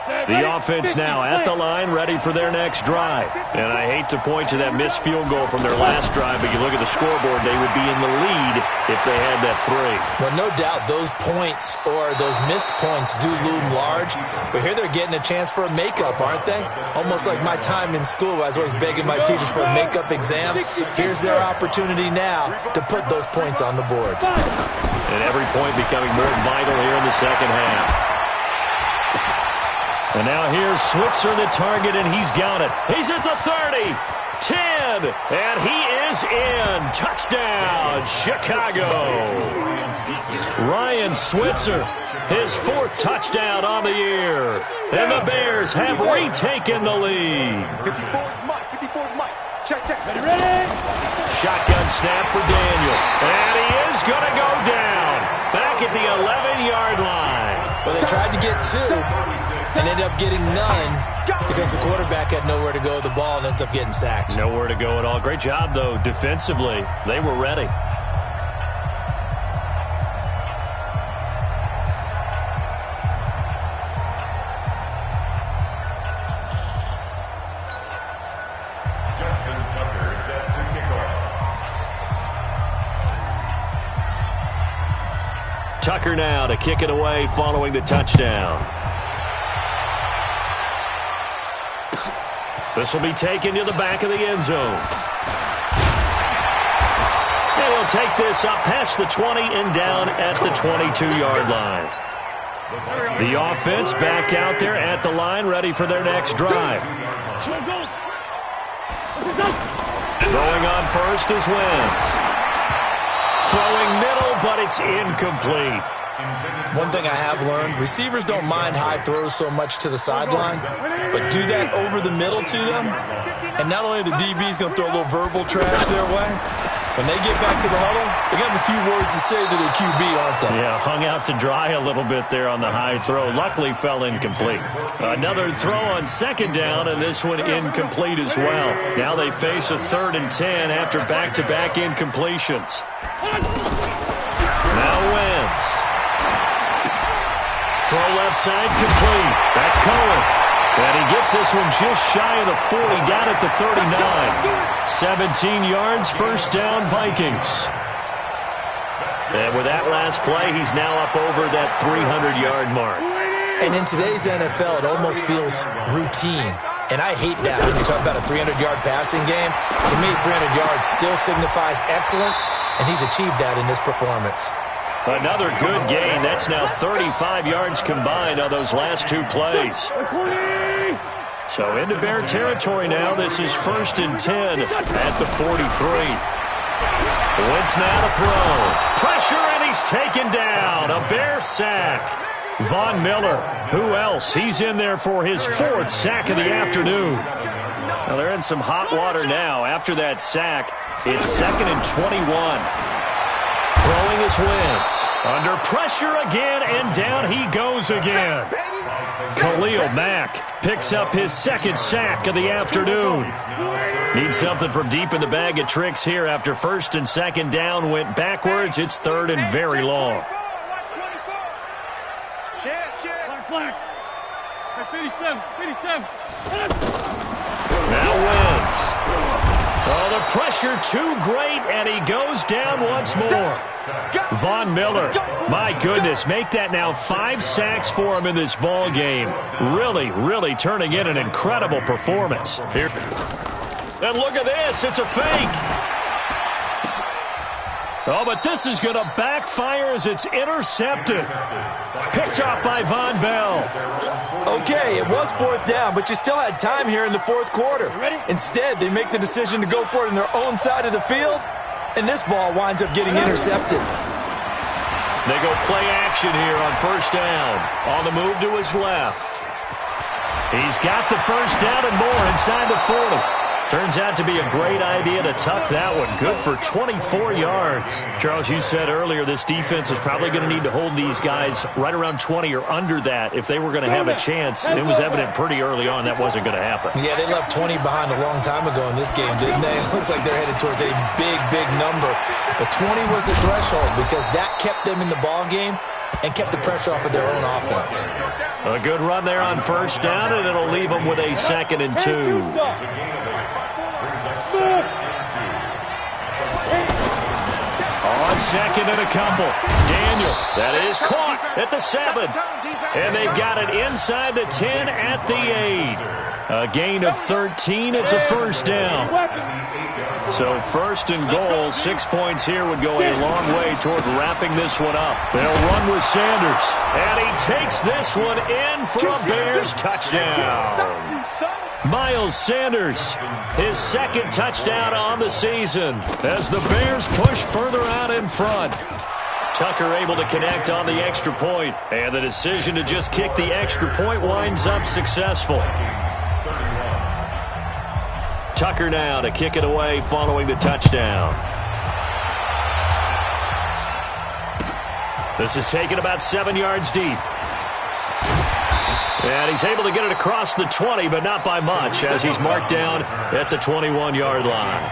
The offense now at the line, ready for their next drive. And I hate to point to that missed field goal from their last drive, but you look at the scoreboard, they would be in the lead if they had that 3. Well, no doubt those points or those missed points do loom large, but here they're getting a chance for a makeup, aren't they? Almost like my time in school, I was always begging my teachers for a makeup exam. Here's their opportunity now to put those points on the board. And every point becoming more vital here in the second half. And now here's Switzer, the target, and he's got it. He's at the 30, 10, and he is in. Touchdown, Chicago. Ryan Switzer, his 4th touchdown on the year. And the Bears have retaken the lead. 54's Mike. Check. Ready? Shotgun snap for Daniel. And he is going to go down. Back at the 11-yard line. Well, they tried to get 2. And ended up getting none because the quarterback had nowhere to go with the ball and ends up getting sacked. Nowhere to go at all. Great job, though, defensively. They were ready. Tucker now to kick it away following the touchdown. This will be taken to the back of the end zone. They will take this up past the 20 and down at the 22-yard line. The offense back out there at the line, ready for their next drive. Throwing on first is Wentz. Throwing middle, but it's incomplete. One thing I have learned, receivers don't mind high throws so much to the sideline, but do that over the middle to them, and not only the DB's going to throw a little verbal trash their way, when they get back to the huddle, they got a few words to say to their QB, aren't they? Yeah, hung out to dry a little bit there on the high throw. Luckily fell incomplete. Another throw on second down, and this one incomplete as well. Now they face a 3rd and 10 after back-to-back incompletions. Now Wentz. Throw left side complete. That's Cohen. And he gets this one just shy of the 40, down at the 39. 17 yards, first down, Vikings. And with that last play, he's now up over that 300-yard mark. And in today's NFL, it almost feels routine. And I hate that when you talk about a 300-yard passing game. To me, 300 yards still signifies excellence, and he's achieved that in this performance. Another good gain. That's now 35 yards combined on those last two plays. So into Bear territory now. This is 1st and 10 at the 43. Wentz now to throw. Pressure, and he's taken down. A Bear sack. Von Miller, who else? He's in there for his 4th sack of the afternoon. Well, they're in some hot water now. After that sack, it's 2nd and 21. Throwing is Wentz. Under pressure again, and down he goes again. Khalil Mack picks up his 2nd sack of the afternoon. Needs something from deep in the bag of tricks here after 1st and 2nd down went backwards. It's 3rd and very long. Now Wentz. Oh, the pressure too great, and he goes down once more. Von Miller, my goodness, make that now 5 sacks for him in this ball game. Really, really turning in an incredible performance. Here. And look at this, it's a fake. Oh, but this is going to backfire as it's intercepted. Picked off by Von Bell. Okay, it was 4th down, but you still had time here in the 4th quarter. Instead, they make the decision to go for it on their own side of the field, and this ball winds up getting intercepted. They go play action here on 1st down. On the move to his left. He's got the 1st down and more inside the 40. Turns out to be a great idea to tuck that one. Good for 24 yards. Charles, you said earlier this defense is probably going to need to hold these guys right around 20 or under that if they were going to have a chance. And it was evident pretty early on that wasn't going to happen. Yeah, they left 20 behind a long time ago in this game, didn't they? It looks like they're headed towards a big, big number. But 20 was the threshold because that kept them in the ball game and kept the pressure off of their own offense. A good run there on 1st down, and it'll leave them with a 2nd and 2. On 2nd and a couple. Daniel, that is caught at the 7. And they've got it inside the 10 at the 8. A gain of 13. It's a 1st down. So 1st and goal, 6 points here would go a long way toward wrapping this one up. They'll run with Sanders. And he takes this one in for a Bears touchdown. Miles Sanders, his 2nd touchdown on the season as the Bears push further out in front. Tucker able to connect on the extra point, and the decision to just kick the extra point winds up successful. Tucker now to kick it away following the touchdown. This is taken about 7 yards deep. And he's able to get it across the 20, but not by much, as he's marked down at the 21-yard line.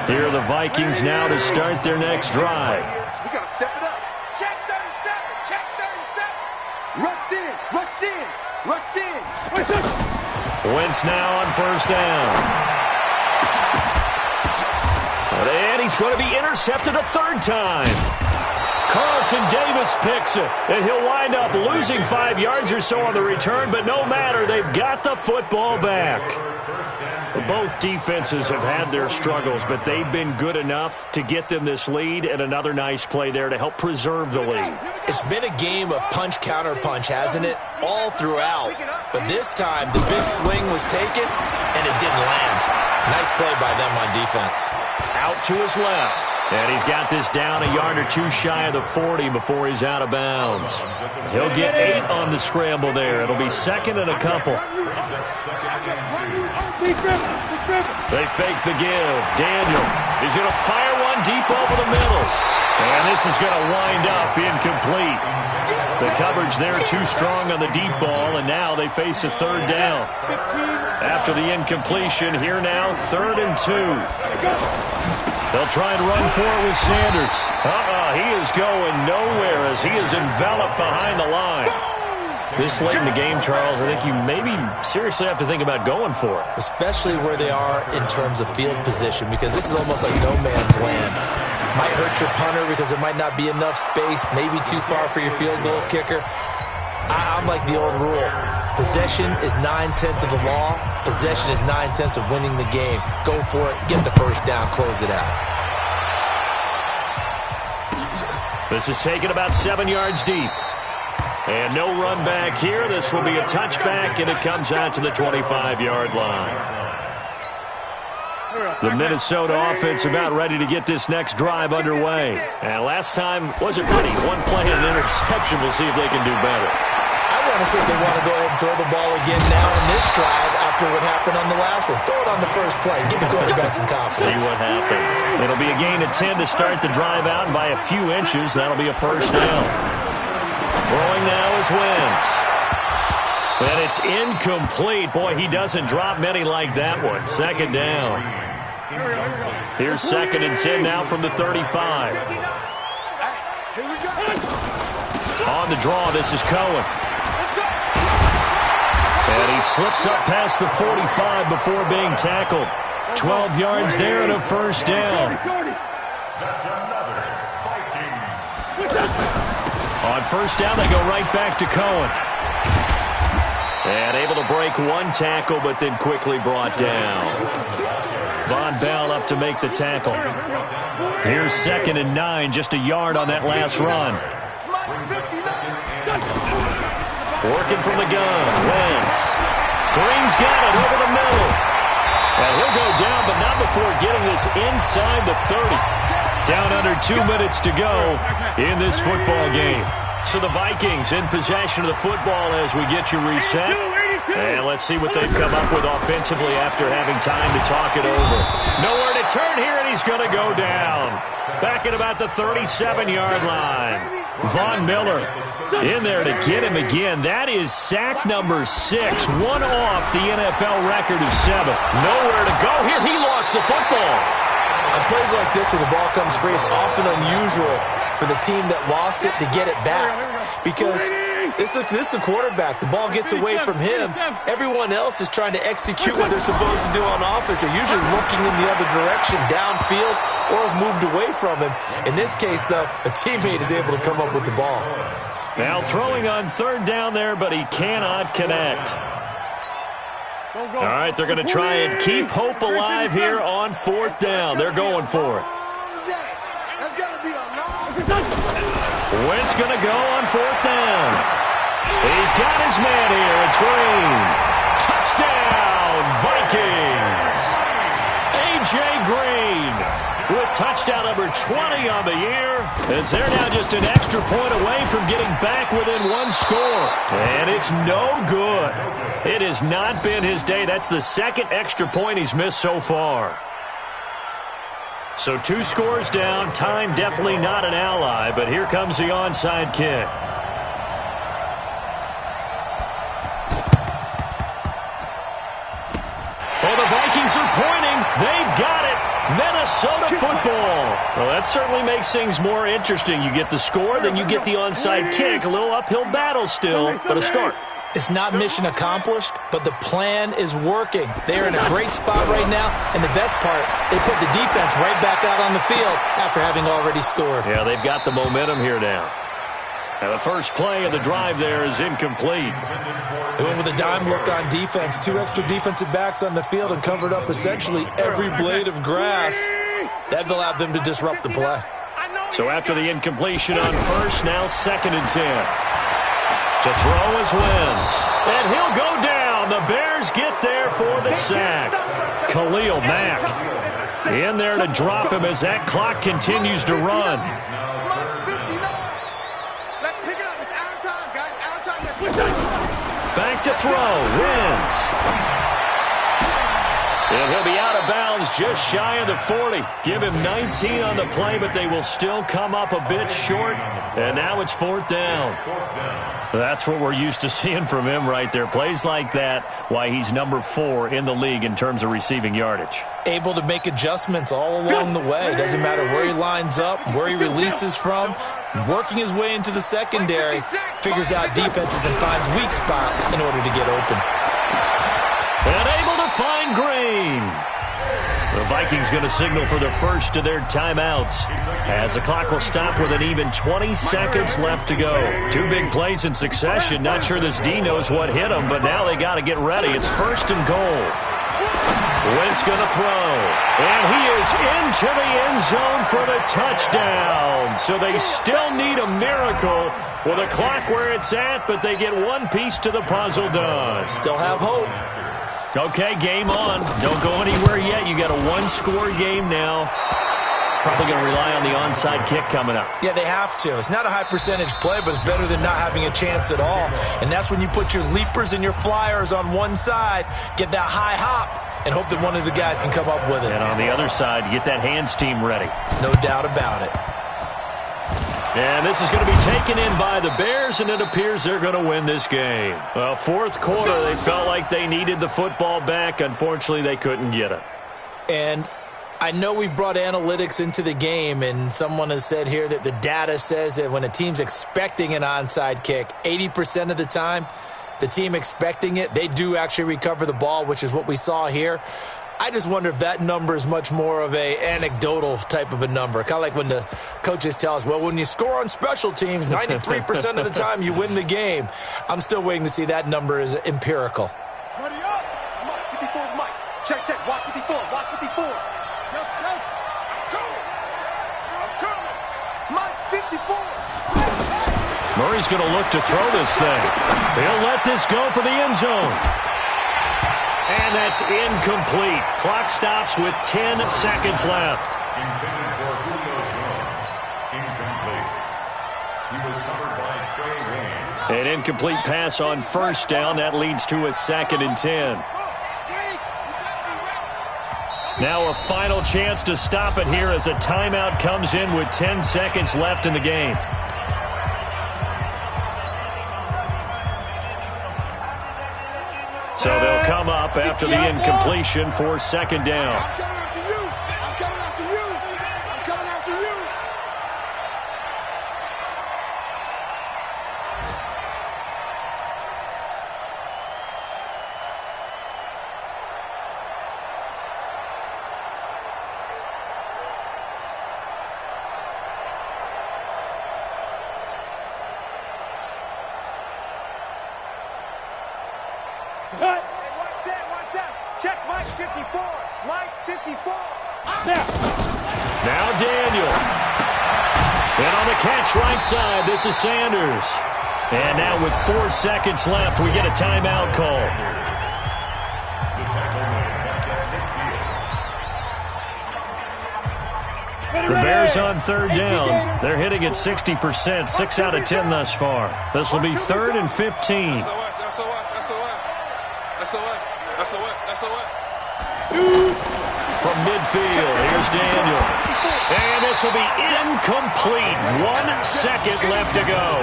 Here are the Vikings now to start their next drive. We got to step it up. Check 37, check 37. Rush in, rush in, rush in. Wentz now on 1st down. And he's going to be intercepted a 3rd time. Carlton Davis picks it, and he'll wind up losing 5 yards or so on the return, but no matter, they've got the football back. Both defenses have had their struggles, but they've been good enough to get them this lead, and another nice play there to help preserve the lead. It's been a game of punch-counter-punch, hasn't it? All throughout. But this time, the big swing was taken, and it didn't land. Nice play by them on defense. Out to his left. And he's got this down a yard or two shy of the 40 before he's out of bounds. He'll get 8 on the scramble there. It'll be second and a couple. They fake the give. Daniel is going to fire one deep over the middle. And this is going to wind up incomplete. The coverage there too strong on the deep ball, and now they face a third down. After the incompletion, here now, 3rd and 2. They'll try and run for it with Sanders. He is going nowhere as he is enveloped behind the line. This late in the game, Charles, I think you maybe seriously have to think about going for it. Especially where they are in terms of field position, because this is almost like no man's land. Might hurt your punter because there might not be enough space, maybe too far for your field goal kicker. I'm like the old rule. Possession is 9/10 of the law. Possession is 9/10 of winning the game. Go for it. Get the first down. Close it out. This is taken about 7 yards deep. And no run back here. This will be a touchback, and it comes out to the 25-yard line. The Minnesota offense about ready to get this next drive underway. And last time wasn't pretty. One play and an interception. We'll see if they can do better. I want to see if they want to go ahead and throw the ball again now in this drive after what happened on the last one. Throw it on the first play. Give the quarterback some confidence. See what happens. It'll be a gain of 10 to start the drive out, and by a few inches, that'll be a first down. Throwing now is Wentz. And it's incomplete. Boy, he doesn't drop many like that one. Second down. Here's 2nd and 10 now from the 35. On the draw, this is Cohen. And he slips up past the 45 before being tackled. 12 yards there and a first down. That's another Vikings. On first down, they go right back to Cohen. And able to break one tackle, but then quickly brought down. Von Bell up to make the tackle. Here's 2nd and 9, just a yard on that last run. Working from the gun, Wentz. Green's got it over the middle. And he'll go down, but not before getting this inside the 30. Down under 2 minutes to go in this football game. So the Vikings in possession of the football as we get you reset. And let's see what they've come up with offensively after having time to talk it over. Nowhere to turn here, and he's going to go down. Back at about the 37-yard line. Von Miller in there to get him again. That is sack number 6. One off the NFL record of 7. Nowhere to go here. He lost the football. On plays like this where the ball comes free, it's often unusual for the team that lost it to get it back. Because this is the quarterback. The ball gets away from him. Everyone else is trying to execute what they're supposed to do on offense. They're usually looking in the other direction, downfield, or have moved away from him. In this case, though, a teammate is able to come up with the ball. Now throwing on 3rd down there, but he cannot connect. All right, they're going to try and keep hope alive here on 4th down. They're going for it. Wentz going to go on 4th down. He's got his man here. It's Green. Touchdown, Vikings. A.J. Green with touchdown number 20 on the year, as they're now just an extra point away from getting back within 1 score. And it's no good. It has not been his day. That's the 2nd extra point he's missed so far. So 2 scores down. Time definitely not an ally, but here comes the onside kick. Oh, the Vikings are pointing. They've got it. Minnesota football. Well, that certainly makes things more interesting. You get the score, then you get the onside kick. A little uphill battle still, but a start. It's not mission accomplished, but the plan is working. They're in a great spot right now, and the best part, they put the defense right back out on the field after having already scored. Yeah, they've got the momentum here now. And the first play of the drive there is incomplete. They went with a dime look on defense. 2 extra defensive backs on the field and covered up essentially every blade of grass. That allowed them to disrupt the play. So after the incompletion on first, now 2nd and 10. To throw is Wentz. And he'll go down. The Bears get there for the sack. Khalil Mack in there to drop him as that clock continues to run. Let's pick it up. It's our time, guys. Our time. Let's win. Back to throw. Wentz. And he'll be out of bounds just shy of the 40. Give him 19 on the play, but they will still come up a bit short. And now it's 4th down. That's what we're used to seeing from him right there. Plays like that, why he's number 4 in the league in terms of receiving yardage. Able to make adjustments all along the way. Doesn't matter where he lines up, where he releases from. Working his way into the secondary, figures out defenses and finds weak spots in order to get open. And able to find Green. The Vikings going to signal for the first of their timeouts as the clock will stop with an even 20 seconds left to go. 2 big plays in succession. Not sure this D knows what hit him, but now they got to get ready. It's 1st and goal. Wentz going to throw. And he is into the end zone for the touchdown. So they still need a miracle with a clock where it's at, but they get one piece to the puzzle done. Still have hope. Okay, game on. Don't go anywhere yet. You got a 1-score game now. Probably going to rely on the onside kick coming up. Yeah, they have to. It's not a high-percentage play, but it's better than not having a chance at all. And that's when you put your leapers and your flyers on one side, get that high hop, and hope that one of the guys can come up with it. And on the other side, get that hands team ready. No doubt about it. And this is going to be taken in by the Bears, and it appears they're going to win this game. Well, 4th quarter, they felt like they needed the football back. Unfortunately, they couldn't get it. And I know we brought analytics into the game, and someone has said here that the data says that when a team's expecting an onside kick, 80% of the time, the team expecting it, they do actually recover the ball, which is what we saw here. I just wonder if that number is much more of a anecdotal type of a number. Kind of like when the coaches tell us, well, when you score on special teams, 93% of the time you win the game. I'm still waiting to see that number is empirical. Ready up. Mike, 54 is Mike. Check, check. Watch 54. Watch 54. Yes, yes. I'm coming. Mike, 54. Murray's going to look to throw this thing. He'll let this go for the end zone. And that's incomplete. Clock stops with 10 seconds left. Intended for Julio Jones. Incomplete. He was covered by Trey Wayne. An incomplete pass on 1st down. That leads to a 2nd and 10. Now a final chance to stop it here as a timeout comes in with 10 seconds left in the game. So they'll come up after the incompletion for 2nd down. I'm coming after you. I'm coming after you. I'm coming after you. Watch that. Check Mike 54. Mike 54. Now Daniel. And on the catch right side, this is Sanders. And now with 4 seconds left, we get a timeout call. The Bears on 3rd down. They're hitting at 60%, 6 out of 10 thus far. This will be 3rd and 15. From midfield, here's Daniel. And this will be incomplete. 1 second left to go.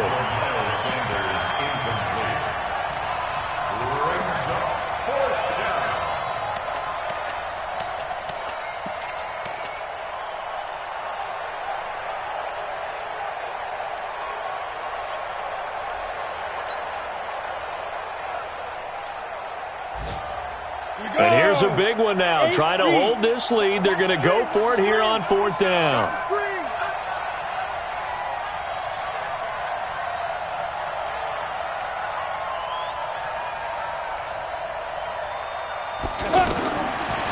And here's a big one now. Trying to hold this lead. They're going to go for it here on 4th down.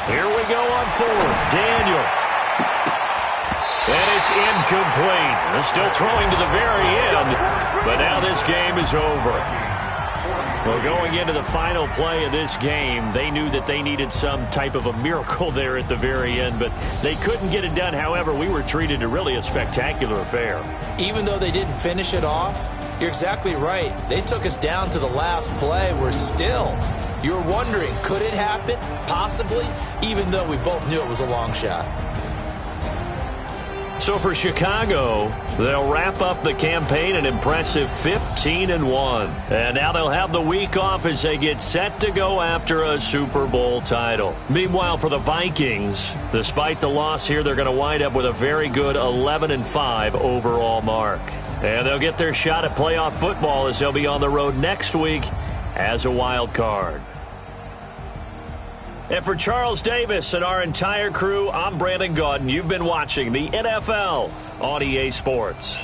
Here we go on 4th. Daniel. And it's incomplete. They're still throwing to the very end, but now this game is over. Well, going into the final play of this game, they knew that they needed some type of a miracle there at the very end, but they couldn't get it done. However, we were treated to really a spectacular affair. Even though they didn't finish it off, you're exactly right. They took us down to the last play. We're still, you're wondering, could it happen? Possibly, even though we both knew it was a long shot. So for Chicago, they'll wrap up the campaign an impressive 15-1. And now they'll have the week off as they get set to go after a Super Bowl title. Meanwhile, for the Vikings, despite the loss here, they're going to wind up with a very good 11-5 overall mark. And they'll get their shot at playoff football as they'll be on the road next week as a wild card. And for Charles Davis and our entire crew, I'm Brandon Gaudin. You've been watching the NFL on EA Sports.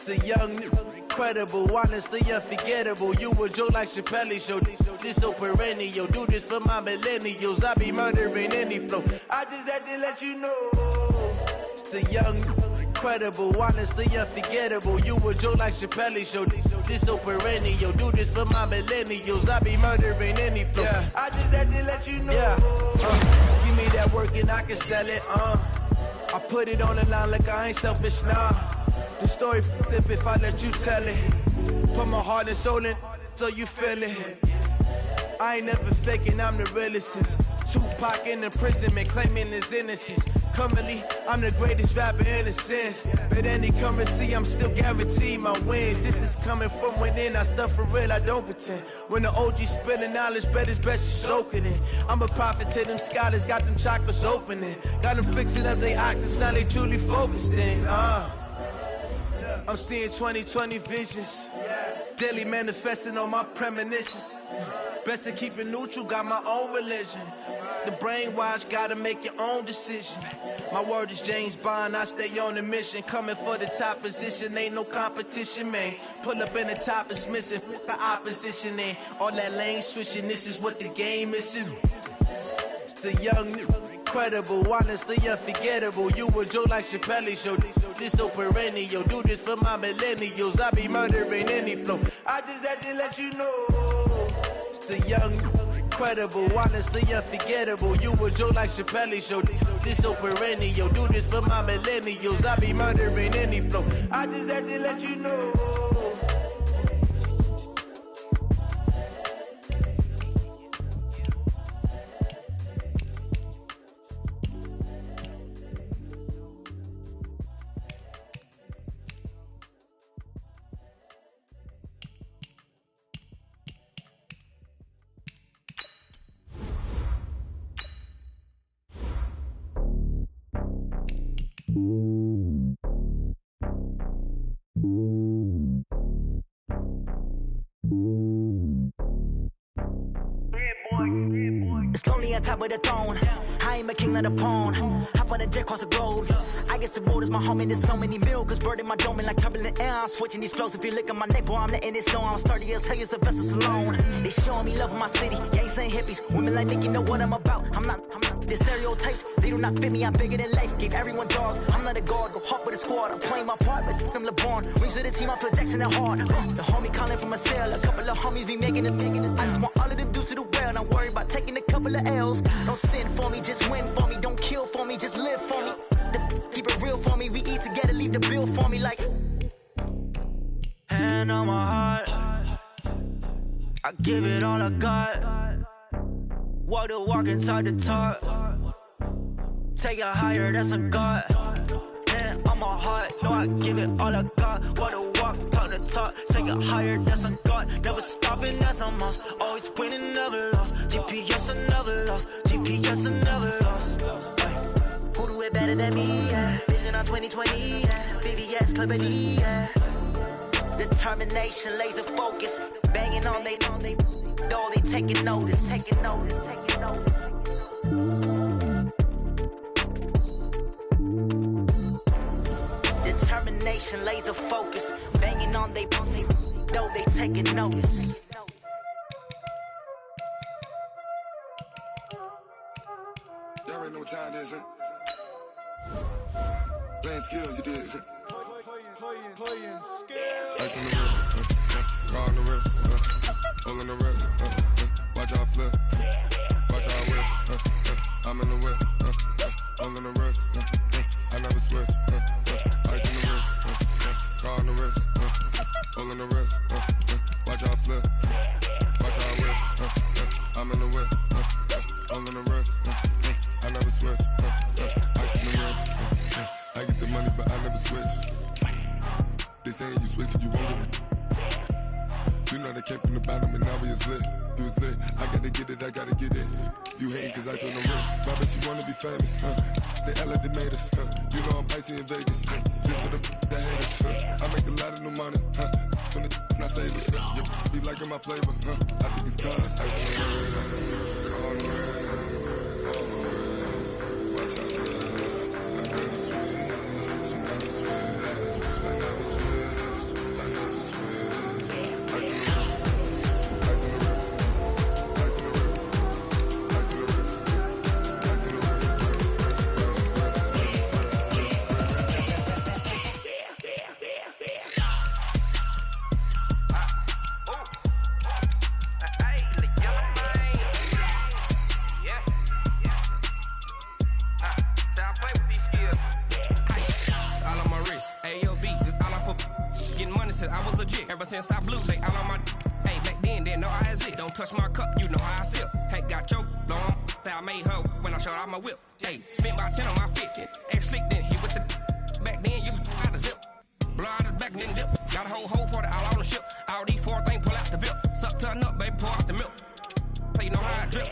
The young, incredible, honestly unforgettable. You a Joe like Chappelle show. This so perennial. Do this for my millennials. I be murdering any flow. I just had to let you know. It's the young, incredible, honestly unforgettable. You a Joe like Chappelle show. This so perennial. Do this for my millennials. I be murdering any flow. Yeah. I just had to let you know. Yeah. Give me that work and I can sell it. I put it on the line like I ain't selfish, nah. The story flip if I let you tell it. Put my heart and soul in so you feel it. I ain't never faking, I'm the realest since Tupac in imprisonment, claiming his innocence. Currently, I'm the greatest rapper in a sense. But any currency, I'm still guaranteed my wins. This is coming from within, I stuff for real, I don't pretend. When the OG spilling knowledge, bet it's best you soak it in. I'm a prophet to them scholars, got them chakras opening. Got them fixing up they octaves, now they truly focused in. I'm seeing 2020 visions. Daily manifesting on my premonitions. Best to keep it neutral, got my own religion. The brainwash, gotta make your own decision. My word is James Bond, I stay on the mission. Coming for the top position, ain't no competition, man. Pull up in the top, it's missing, the opposition ain't. All that lane switching, this is what the game is. It's the young, incredible, honestly unforgettable. You a Joe like Chappelle show. This so perennial. Do this for my millennials. I be murdering any flow. I just had to let you know. It's the young, incredible, honestly unforgettable. You a Joe like Chappelle show. This so perennial. Do this for my millennials. I be murdering any flow. I just had to let you know. It's lonely on top of the throne. I ain't a king of the pawn. Hop on a jet across the globe. I guess the road is my home and there's so many miracles burning my dome like turbulent air. I'm switching these flows. If you look at my neck, boy, I'm letting it snow. I'm sturdy as hell, as a vessel alone. They showing me love in my city. Gangs ain't hippies. Women like me, you know what I'm about. I'm not the stereotypes. They do not fit me. I'm bigger than life. Gave everyone dogs. I'm not a guard. Go hard with a squad. I'm playing my part, but from LeBron. Rings to the team. I feel Jackson and hard. The homie calling from a cell. A couple of homies be making it. I just want all of them dudes to the well. Not worried about taking a couple of L's. Don't sin for me, just win for me. Don't kill for me, just live for me. Keep it real for me. We eat together, leave the bill for me like. hand on my heart. I give it all I got. Walk the walk and talk the talk. Take it higher, that's a God. Hand on my heart, no, I give it all I got. Walk the walk, talk the talk. Take it higher, that's a God. Never stopping, that's a must. Always winning, never lost. GPS, I never lost. GPS, I never lost. Who do it better than me? Yeah. Vision on 2020. Yeah. VVS, Clipper D. Yeah. Determination, laser focus. Banging on they, no, they taking notice. Taking notice, taking notice. Determination, laser focus. Banging on they, no, they taking notice. Y'all already know what time it is, huh? Playing skills, you did. Playing skills. Ice on the wrist, raw on the wrist, hole in the wrist, watch out flip, watch out whip, I'm in the whip, hole in the wrist, I never switch, ice on the wrist, raw on the wrist, hole in the wrist, watch out flip, watch out whip, I'm in the whip, hole in the wrist, I never switch, ice on the wrist, I get the money but I never switch. They saying you switch, you won't get it. You know they came from the bottom and now we is lit. You was lit, I gotta get it, I gotta get it. You hating cause I told the wrist. Why bet you wanna be famous, They elevated, You know I'm icy in Vegas, This for the haters, I make a lot of new money, When the not savers, You be liking my flavor, I think it's cause ice on the wrist, on the wrist, on the wrist. Watch out, I never switch, I never switch. I never switch, I never switch. Ice in the wrist, ice in the wrist, ice in the wrist, ice in the wrist, ice in the wrist. I was legit. Ever since I blew, they all on my. Hey, back then, didn't know I exist. Don't touch my cup, you know how I sip. Hey, got your long. I made her when I showed out my whip. Hey, spent about 10 on my fit. Ex-slick, then hit with the. Back then, used to out the zip. Blow out his back, then dip. Got a whole party all on the ship. All these four things, pull out the VIP. Suck, turn up, baby, pour out the milk. So you know how I drip.